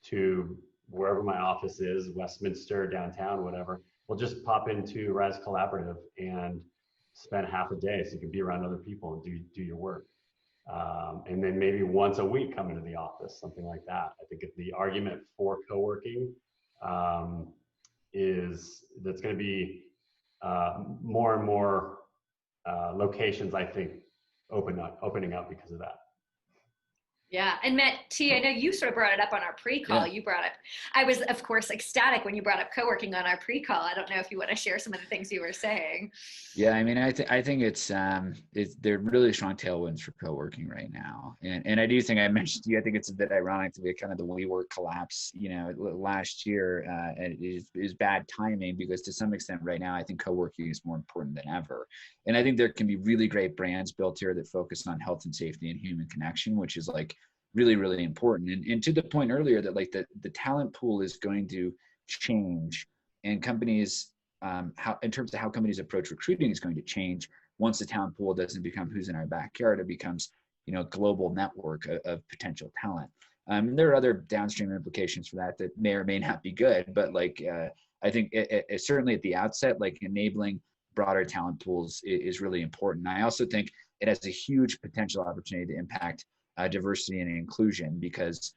Speaker 2: to wherever my office is, Westminster, downtown, whatever. We'll just pop into Rise Collaborative and spend half a day so you can be around other people and do your work. And then maybe once a week come into the office, something like that. I think the argument for co-working is that's going to be more and more locations, I think, opening up because of that.
Speaker 1: Yeah. And Matt T., I know you sort of brought it up on our pre-call. Yeah. I was, of course, ecstatic when you brought up co-working on our pre-call. I don't know if you want to share some of the things you were saying.
Speaker 3: Yeah. I think it's there are really strong tailwinds for co-working right now. And I do think I mentioned to you, I think it's a bit ironic to be kind of the WeWork collapse, last year. And it is bad timing because to some extent right now, I think co-working is more important than ever. And I think there can be really great brands built here that focus on health and safety and human connection, which is like really, really important. And to the point earlier that like the talent pool is going to change, and companies, in terms of how companies approach recruiting is going to change once the talent pool doesn't become who's in our backyard, it becomes, a global network of potential talent. There are other downstream implications for that may or may not be good, but like, I think it certainly at the outset, like enabling broader talent pools is really important. I also think it has a huge potential opportunity to impact diversity and inclusion because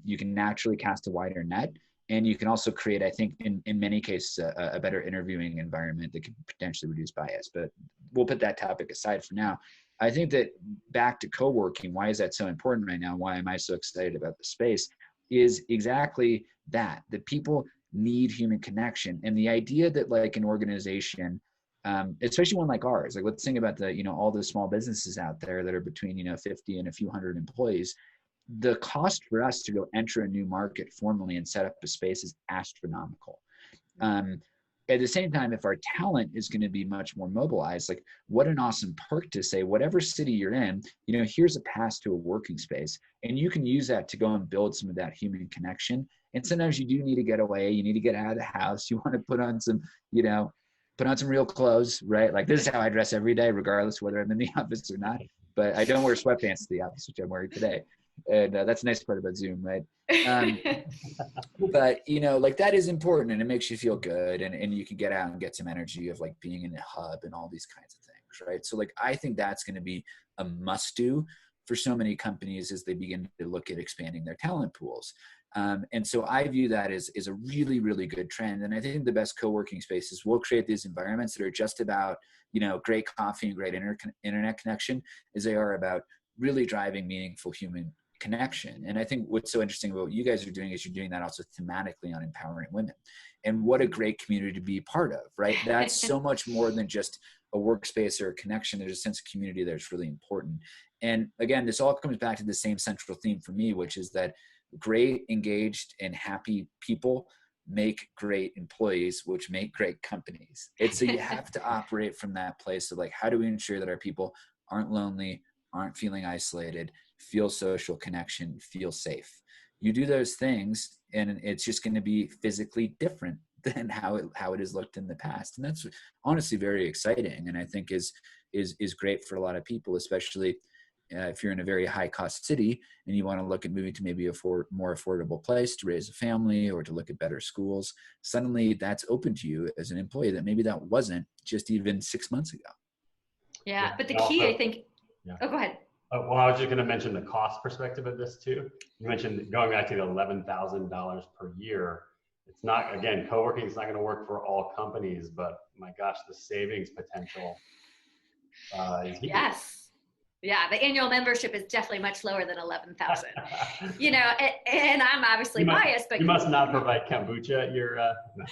Speaker 3: you can naturally cast a wider net, and you can also create, I think, in many cases, a better interviewing environment that could potentially reduce bias. But we'll put that topic aside for now. I think that back to co-working, why is that so important right now? Why am I so excited about the space? Is exactly that people need human connection. And the idea that like an organization, especially one like ours, like let's think about all the small businesses out there that are between 50 and a few hundred employees. The cost for us to go enter a new market formally and set up a space is astronomical. At the same time, if our talent is going to be much more mobilized, like what an awesome perk to say, whatever city you're in, here's a pass to a working space, and you can use that to go and build some of that human connection. And sometimes you do need to get away, you need to get out of the house, you want to put on some, put on some real clothes, right? Like this is how I dress every day, regardless whether I'm in the office or not. But I don't wear sweatpants to the office, which I'm wearing today. And that's the nice part about Zoom, right? But, like that is important, and it makes you feel good, and you can get out and get some energy of like being in a hub and all these kinds of things, right? So like, I think that's going to be a must do. for so many companies as they begin to look at expanding their talent pools. And so I view that as a really, really good trend. And I think the best co-working spaces will create these environments that are just about, great coffee and great internet connection, as they are about really driving meaningful human connection. And I think what's so interesting about what you guys are doing is you're doing that also thematically on empowering women. And what a great community to be part of, right? That's so much more than just a workspace or a connection. There's a sense of community that's really important. And again, this all comes back to the same central theme for me, which is that great, engaged, and happy people make great employees, which make great companies. It's so you have to operate from that place of like, how do we ensure that our people aren't lonely, aren't feeling isolated, feel social connection, feel safe? You do those things and it's just going to be physically different than how it has looked in the past. And that's honestly very exciting. And I think is great for a lot of people, especially if you're in a very high cost city and you want to look at moving to maybe a more affordable place to raise a family or to look at better schools. Suddenly that's open to you as an employee that maybe that wasn't just even 6 months ago.
Speaker 1: Yeah. But the key, I think, oh, go ahead.
Speaker 2: Well, I was just going to mention the cost perspective of this too. You mentioned going back to the $11,000 per year. It's not, again, co-working is not going to work for all companies, but my gosh, the savings potential is huge.
Speaker 1: Yes. Yeah, the annual membership is definitely much lower than 11,000. And I'm obviously biased, but
Speaker 2: you must not provide kombucha at your. No.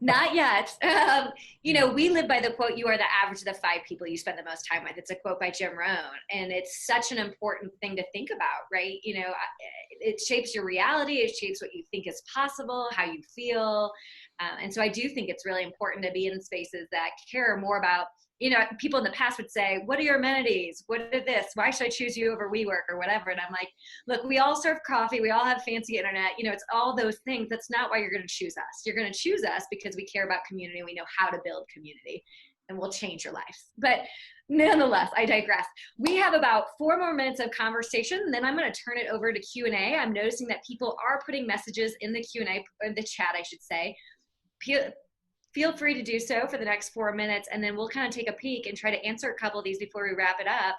Speaker 1: Not yet. We live by the quote, "You are the average of the 5 people you spend the most time with." It's a quote by Jim Rohn. And it's such an important thing to think about, right? It shapes your reality. It shapes what you think is possible, how you feel. And so I do think it's really important to be in spaces that care more about, people in the past would say, what are your amenities? What are this? Why should I choose you over WeWork or whatever? And I'm like, look, we all serve coffee. We all have fancy internet. It's all those things. That's not why you're going to choose us. You're going to choose us because we care about community. We know how to build community, and we'll change your life. But nonetheless, I digress. We have about 4 more minutes of conversation, and then I'm going to turn it over to Q&A. I'm noticing that people are putting messages in the Q&A, or the chat, I should say. Feel free to do so for the next 4 minutes, and then we'll kind of take a peek and try to answer a couple of these before we wrap it up.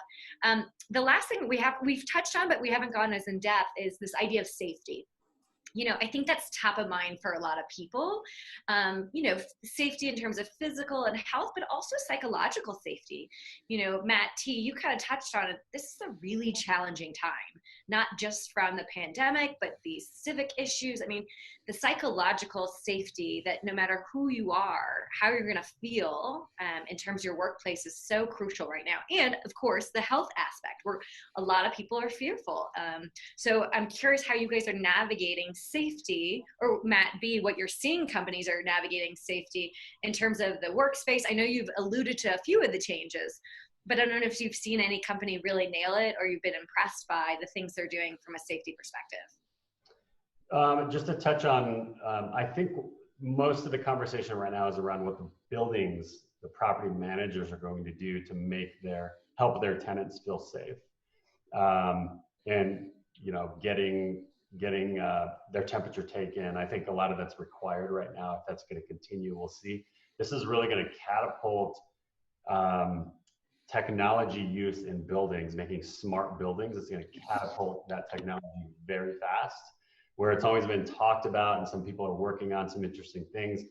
Speaker 1: The last thing we've touched on, but we haven't gone as in depth, is this idea of safety. I think that's top of mind for a lot of people. Safety in terms of physical and health, but also psychological safety. Matt T, you kind of touched on it. This is a really challenging time, not just from the pandemic, but these civic issues. I mean, the psychological safety that no matter who you are, how you're going to feel in terms of your workplace is so crucial right now. And of course, the health aspect, where a lot of people are fearful. So I'm curious how you guys are navigating safety, or Matt B, what you're seeing companies are navigating safety in terms of the workspace. I know you've alluded to a few of the changes, but I don't know if you've seen any company really nail it, or you've been impressed by the things they're doing from a safety perspective.
Speaker 2: Just to touch on, I think most of the conversation right now is around what the property managers are going to do to help their tenants feel safe. And, getting their temperature taken. I think a lot of that's required right now. If that's going to continue, we'll see. This is really going to catapult technology use in buildings, making smart buildings. It's going to catapult that technology very fast. Where it's always been talked about and some people are working on some interesting things,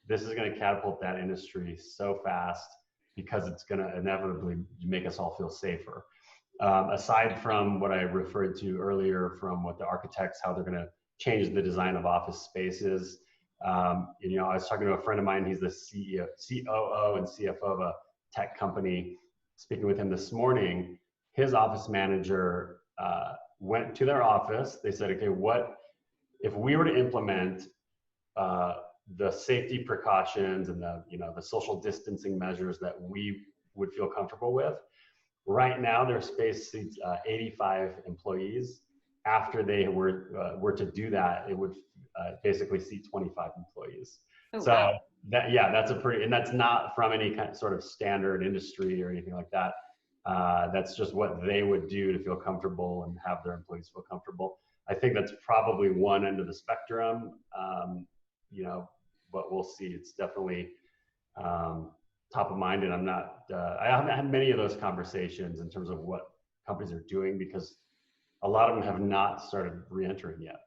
Speaker 2: this is going to catapult that industry so fast because it's going to inevitably make us all feel safer. Aside from what I referred to earlier from what the architects, how they're going to change the design of office spaces. I was talking to a friend of mine, he's the COO and CFO of a tech company. Speaking with him this morning, his office manager went to their office. They said, okay, if we were to implement the safety precautions and the social distancing measures that we would feel comfortable with, right now their space seats 85 employees. After they were to do that, it would basically seat 25 employees. Oh, so wow. That's and that's not from any kind of sort of standard industry or anything like that. That's just what they would do to feel comfortable and have their employees feel comfortable. I think that's probably one end of the spectrum, but we'll see. It's definitely top of mind, and I haven't had many of those conversations in terms of what companies are doing, because a lot of them have not started re-entering yet.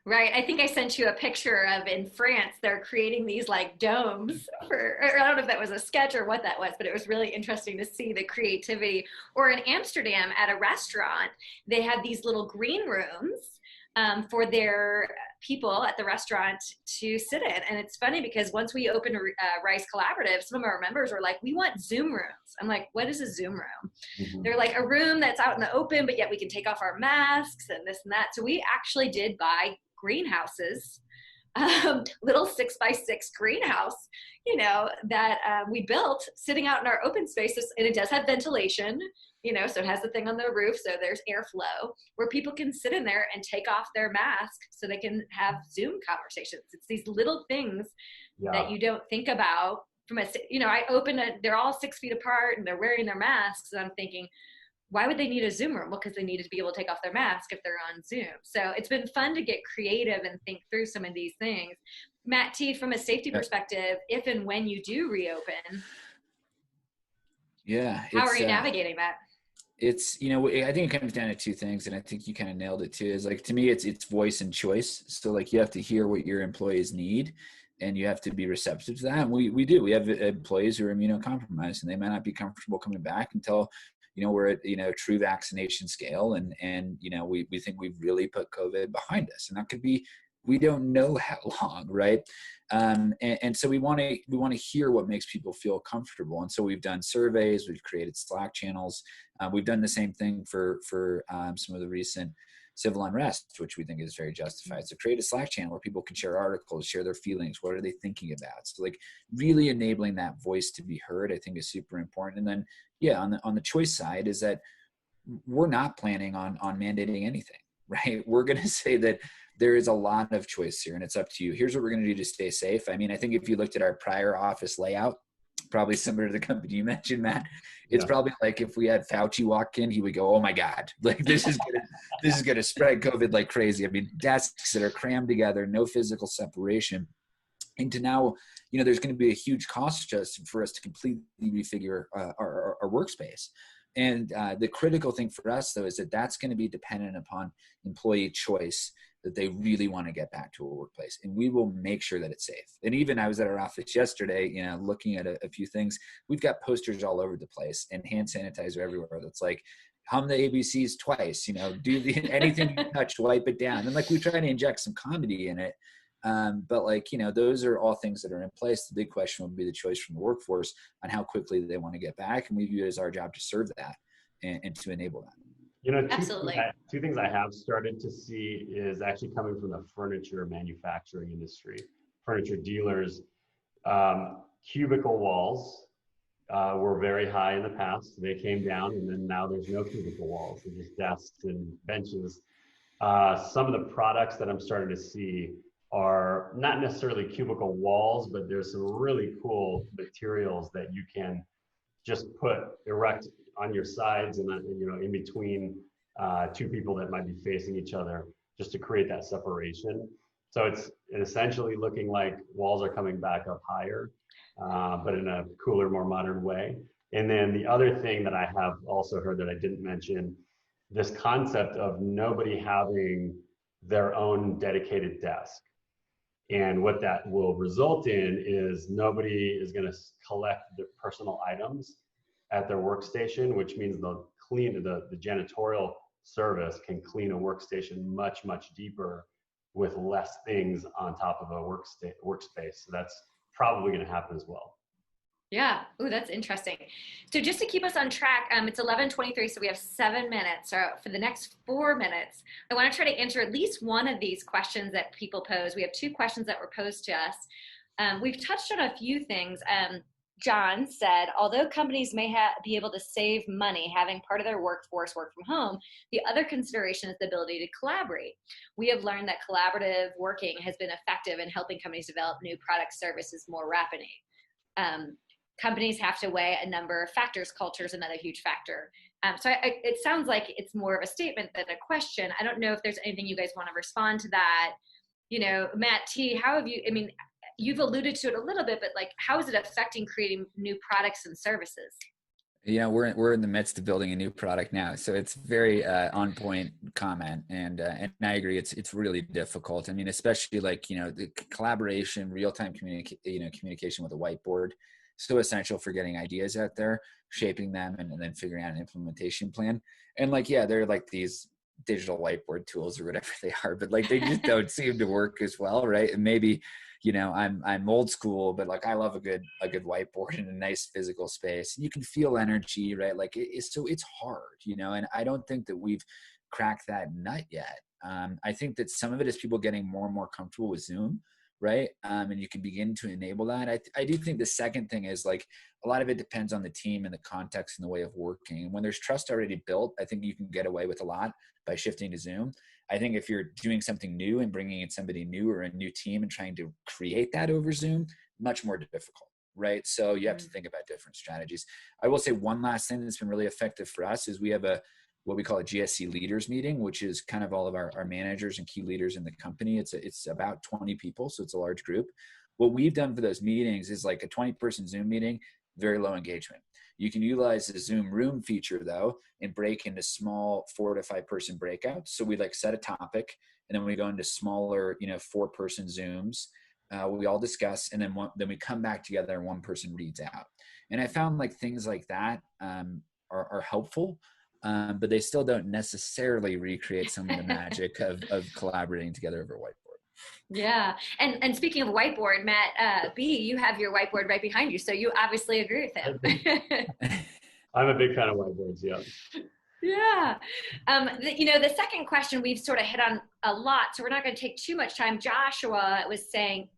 Speaker 1: Right. I think I sent you a picture of in France, they're creating these like domes for, or I don't know if that was a sketch or what that was, but it was really interesting to see the creativity. Or in Amsterdam at a restaurant, they have these little green rooms for their people at the restaurant to sit in. And it's funny because once we opened Rice Collaborative, some of our members were like, we want Zoom rooms. I'm like, what is a Zoom room? Mm-hmm. They're like a room that's out in the open, but yet we can take off our masks and this and that. So we actually did buy greenhouses, little 6x6 greenhouse, you know, that we built sitting out in our open spaces. And it does have ventilation, you know, so it has the thing on the roof, so there's airflow where people can sit in there and take off their mask so they can have Zoom conversations. It's these little things that you don't think about from a, you know, I open it, they're all 6 feet apart and they're wearing their masks. And I'm thinking, why would they need a Zoom room? Well, because they needed to be able to take off their mask if they're on Zoom. So it's been fun to get creative and think through some of these things. Matt T, from a safety perspective, if and when you do reopen, how are you navigating that?
Speaker 3: It's, you know, I think it comes down to two things, and I think you kind of nailed it too. Is like, to me, it's voice and choice. So like, you have to hear what your employees need, and you have to be receptive to that. And we do. We have employees who are immunocompromised, and they might not be comfortable coming back until, you know, we're at, you know, true vaccination scale. And, you know, we think we've really put COVID behind us, and that could be, we don't know how long. Right. And so we want to hear what makes people feel comfortable. And so we've done surveys, we've created Slack channels. We've done the same thing for some of the recent civil unrest, which we think is very justified. So create a Slack channel where people can share articles, share their feelings. What are they thinking about? So like really enabling that voice to be heard, I think is super important. And then, yeah, on the choice side is that we're not planning on mandating anything, right? We're going to say that there is a lot of choice here and it's up to you. Here's what we're going to do to stay safe. I mean, I think if you looked at our prior office layout, probably similar to the company you mentioned, Matt, it's probably like if we had Fauci walk in, he would go, oh my God, like this is going to spread COVID like crazy. I mean, desks that are crammed together, no physical separation. And to now, you know, there's going to be a huge cost just for us to completely refigure our workspace. And the critical thing for us, though, is that that's going to be dependent upon employee choice, that they really want to get back to a workplace. And we will make sure that it's safe. And even I was at our office yesterday, you know, looking at a few things. We've got posters all over the place and hand sanitizer everywhere that's like, hum the ABCs twice, you know, do anything you touch, wipe it down. And like, we try to inject some comedy in it. But like, you know, those are all things that are in place. The big question will be the choice from the workforce on how quickly they want to get back. And we view it as our job to serve that and to enable that.
Speaker 2: You know, two things I have started to see is actually coming from the furniture manufacturing industry, furniture dealers. Cubicle walls were very high in the past. They came down, and then now there's no cubicle walls. They're just desks and benches. Some of the products that I'm starting to see are not necessarily cubicle walls, but there's some really cool materials that you can just erect on your sides and you know, in between two people that might be facing each other, just to create that separation. So it's essentially looking like walls are coming back up higher, but in a cooler, more modern way. And then the other thing that I have also heard that I didn't mention, this concept of nobody having their own dedicated desk. And what that will result in is nobody is going to collect their personal items at their workstation, which means the janitorial service can clean a workstation much, much deeper with less things on top of a workspace. So that's probably going to happen as well.
Speaker 1: Yeah. Oh, that's interesting. So just to keep us on track, it's 11:23, so we have 7 minutes. So for the next 4 minutes, I want to try to answer at least one of these questions that people pose. We have 2 questions that were posed to us. We've touched on a few things. John said, although companies may be able to save money having part of their workforce work from home, the other consideration is the ability to collaborate. We have learned that collaborative working has been effective in helping companies develop new product services more rapidly. Companies have to weigh a number of factors. Culture is another huge factor. So it sounds like it's more of a statement than a question. I don't know if there's anything you guys want to respond to that. You know, Matt T, how have you, I mean, you've alluded to it a little bit, but like, how is it affecting creating new products and services?
Speaker 3: We're in the midst of building a new product now, so it's very on point comment, and I agree. It's really difficult. I mean, especially like the collaboration, real time communication with a whiteboard, so essential for getting ideas out there, shaping them, and then figuring out an implementation plan. And like they're like these digital whiteboard tools or whatever they are, but like they just don't seem to work as well, right? And maybe I'm old school, but like I love a good whiteboard in a nice physical space. You can feel energy, right? Like it's hard, and I don't think that we've cracked that nut yet. I think that some of it is people getting more and more comfortable with Zoom, right? And you can begin to enable that. I do think the second thing is like a lot of it depends on the team and the context and the way of working. And when there's trust already built, I think you can get away with a lot by shifting to Zoom. I think if you're doing something new and bringing in somebody new or a new team and trying to create that over Zoom, much more difficult, right? So you have to think about different strategies. I will say one last thing that's been really effective for us is we have what we call a GSC leaders meeting, which is kind of all of our managers and key leaders in the company. It's about 20 people, so it's a large group. What we've done for those meetings is like a 20-person Zoom meeting, very low engagement. You can utilize the Zoom room feature though and break into small 4 to 5 person breakouts. So we like set a topic and then we go into smaller, 4-person Zooms. We all discuss and then we come back together and one person reads out. And I found like things like that are helpful, but they still don't necessarily recreate some of the magic of collaborating together over whiteboard.
Speaker 1: Yeah. And speaking of whiteboard, Matt, B, you have your whiteboard right behind you. So you obviously agree with him.
Speaker 2: I'm a big fan of whiteboards. Yeah.
Speaker 1: Yeah. The second question we've sort of hit on a lot, so we're not going to take too much time. Joshua was saying,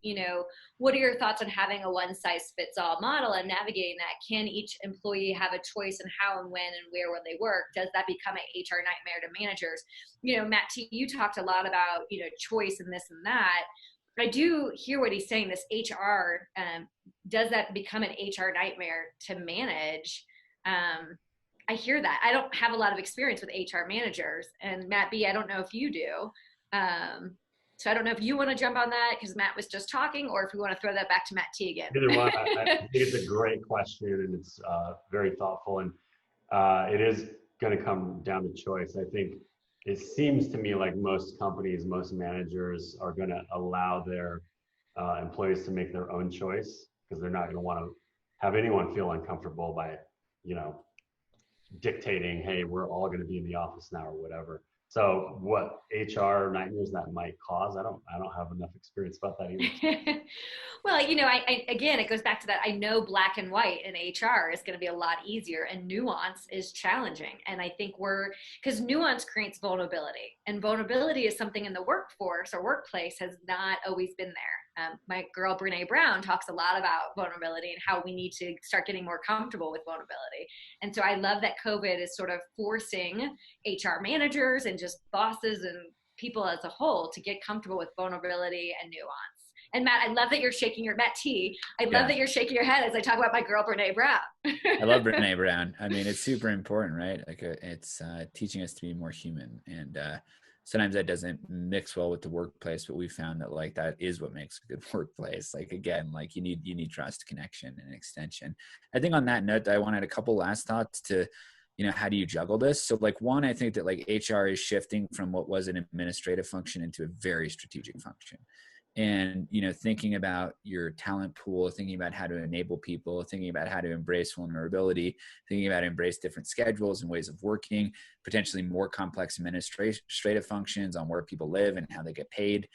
Speaker 1: what are your thoughts on having a one-size-fits-all model and navigating that? Can each employee have a choice in how and when and where will they work? Does that become an HR nightmare to managers? Matt T, you talked a lot about, choice and this and that. I do hear what he's saying, this HR, does that become an HR nightmare to manage? I hear that. I don't have a lot of experience with HR managers, and Matt B, I don't know if you do. So I don't know if you want to jump on that because Matt was just talking, or if we want to throw that back to Matt T again.
Speaker 2: Either one. I think it's a great question, and it's very thoughtful, and it is going to come down to choice. I think it seems to me like most companies, most managers are going to allow their employees to make their own choice because they're not going to want to have anyone feel uncomfortable by, dictating, hey, we're all going to be in the office now or whatever. So what HR nightmares that might cause, I don't have enough experience about that either.
Speaker 1: Well, I again, it goes back to that. I know black and white in HR is going to be a lot easier, and nuance is challenging. And I think because nuance creates vulnerability, and vulnerability is something in the workforce or workplace has not always been there. My girl Brene Brown talks a lot about vulnerability and how we need to start getting more comfortable with vulnerability. And so I love that COVID is sort of forcing HR managers and just bosses and people as a whole to get comfortable with vulnerability and nuance. And Matt, I love that you're shaking Matt T. I love that you're shaking your head as I talk about my girl, Brene Brown.
Speaker 3: I love Brene Brown. I mean, it's super important, right? Like it's teaching us to be more human. And sometimes that doesn't mix well with the workplace, but we found that like that is what makes a good workplace. Like, again, like you need trust, connection, and extension. I think on that note, I wanted a couple last thoughts to, how do you juggle this? So like one, I think that like HR is shifting from what was an administrative function into a very strategic function. And, thinking about your talent pool, thinking about how to enable people, thinking about how to embrace vulnerability, thinking about embrace different schedules and ways of working, potentially more complex administrative functions on where people live and how they get paid.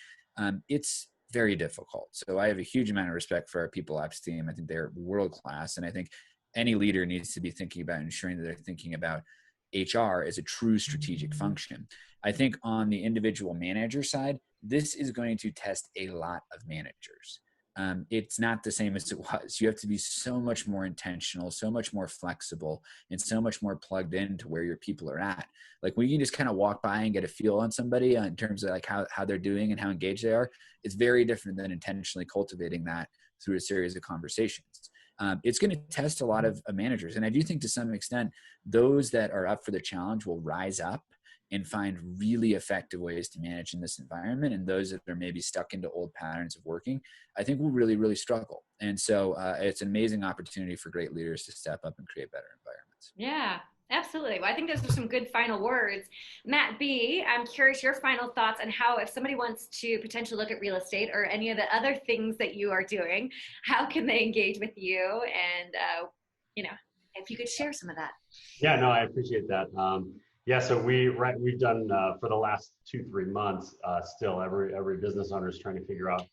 Speaker 3: It's very difficult. So I have a huge amount of respect for our people ops team. I think they're world-class. And I think any leader needs to be thinking about ensuring that they're thinking about HR as a true strategic function. I think on the individual manager side, this is going to test a lot of managers. It's not the same as it was. You have to be so much more intentional, so much more flexible, and so much more plugged into where your people are at. Like when you can just kind of walk by and get a feel on somebody in terms of like how they're doing and how engaged they are, it's very different than intentionally cultivating that through a series of conversations. It's going to test a lot of managers. And I do think to some extent, those that are up for the challenge will rise up and find really effective ways to manage in this environment. And those that are maybe stuck into old patterns of working, I think will really, really struggle. And so it's an amazing opportunity for great leaders to step up and create better environments.
Speaker 1: Yeah, absolutely. Well, I think those are some good final words. Matt B, I'm curious your final thoughts on how, if somebody wants to potentially look at real estate or any of the other things that you are doing, how can they engage with you? And, you know, if you could share some of that.
Speaker 2: Yeah, no, I appreciate that. Yeah, so we've done for the last 2-3 months. Still, every business owner is trying to figure out,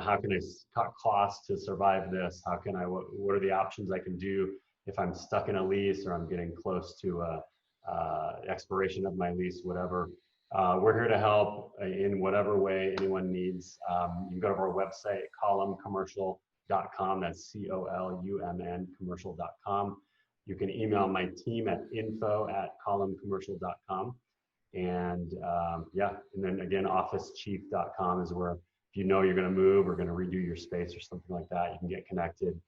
Speaker 2: how can I cut costs to survive this? How can I? What are the options I can do if I'm stuck in a lease or I'm getting close to expiration of my lease, whatever. We're here to help in whatever way anyone needs. You can go to our website, columncommercial.com. That's COLUMN commercial.com. You can email my team at info@columncommercial.com. And and then again, officechief.com is where if you're going to move or going to redo your space or something like that, you can get connected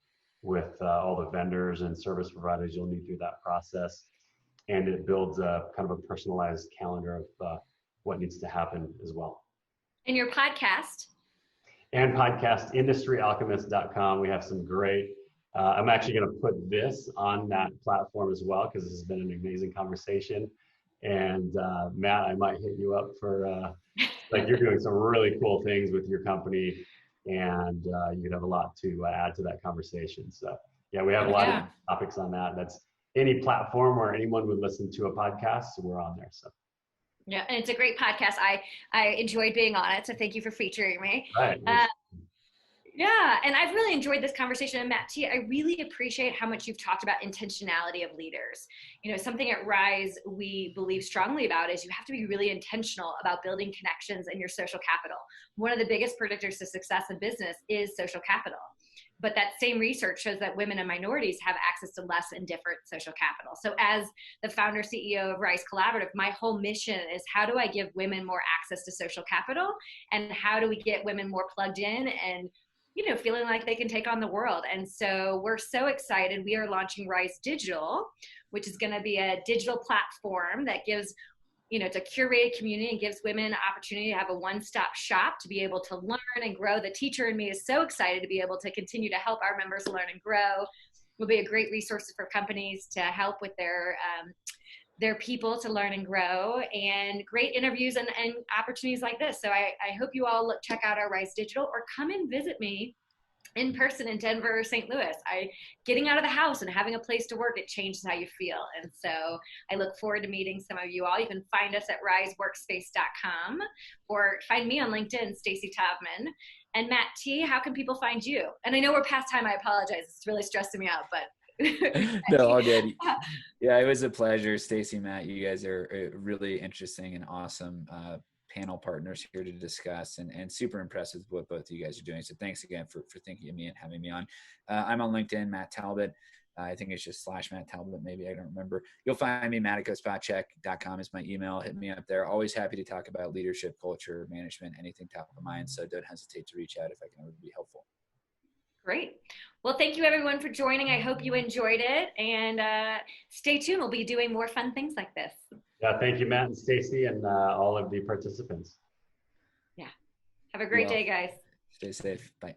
Speaker 2: with all the vendors and service providers you'll need through that process. And it builds a kind of a personalized calendar of what needs to happen as well.
Speaker 1: And your podcast?
Speaker 2: And podcast, industryalchemist.com. We have some great, I'm actually going to put this on that platform as well, because this has been an amazing conversation. And Matt, I might hit you up for, like, you're doing some really cool things with your company, and you could have a lot to add to that conversation. So yeah, we have a lot of topics on that. That's any platform where anyone would listen to a podcast, so we're on there. So
Speaker 1: yeah, and it's a great podcast. I enjoyed being on it, so thank you for featuring me.
Speaker 2: Right.
Speaker 1: Yeah, and I've really enjoyed this conversation. And Matt T, I really appreciate how much you've talked about intentionality of leaders. Something at Rise we believe strongly about is you have to be really intentional about building connections in your social capital. One of the biggest predictors to success in business is social capital. But that same research shows that women and minorities have access to less and different social capital. So as the founder CEO of Rise Collaborative, my whole mission is how do I give women more access to social capital, and how do we get women more plugged in and feeling like they can take on the world. And so we're so excited. We are launching Rise Digital, which is going to be a digital platform that gives, it's a curated community and gives women an opportunity to have a one-stop shop to be able to learn and grow. The teacher in me is so excited to be able to continue to help our members learn and grow. We'll be a great resource for companies to help with their people to learn and grow, and great interviews and opportunities like this. So I hope you all check out our Rise Digital, or come and visit me in person in Denver or St. Louis. Getting out of the house and having a place to work, it changes how you feel. And so I look forward to meeting some of you all. You can find us at riseworkspace.com, or find me on LinkedIn, Stacy Taubman. And Matt T, how can people find you? And I know we're past time, I apologize. It's really stressing me out, but
Speaker 3: no, all good. Yeah, it was a pleasure. Stacy, Matt, you guys are really interesting and awesome panel partners here to discuss, and super impressed with what both of you guys are doing. So thanks again for thinking of me and having me on. I'm on LinkedIn, Matt Talbot. I think it's just /Matt Talbot, maybe, I don't remember. You'll find me, Matt at GoSpotCheck.com is my email. Hit me up there. Always happy to talk about leadership, culture, management, anything top of mind. So don't hesitate to reach out if I can ever be helpful.
Speaker 1: Great. Well, thank you everyone for joining. I hope you enjoyed it, and stay tuned. We'll be doing more fun things like this.
Speaker 2: Yeah, thank you, Matt and Stacy, and all of the participants.
Speaker 1: Yeah. Have a great day, guys.
Speaker 3: Stay safe. Bye.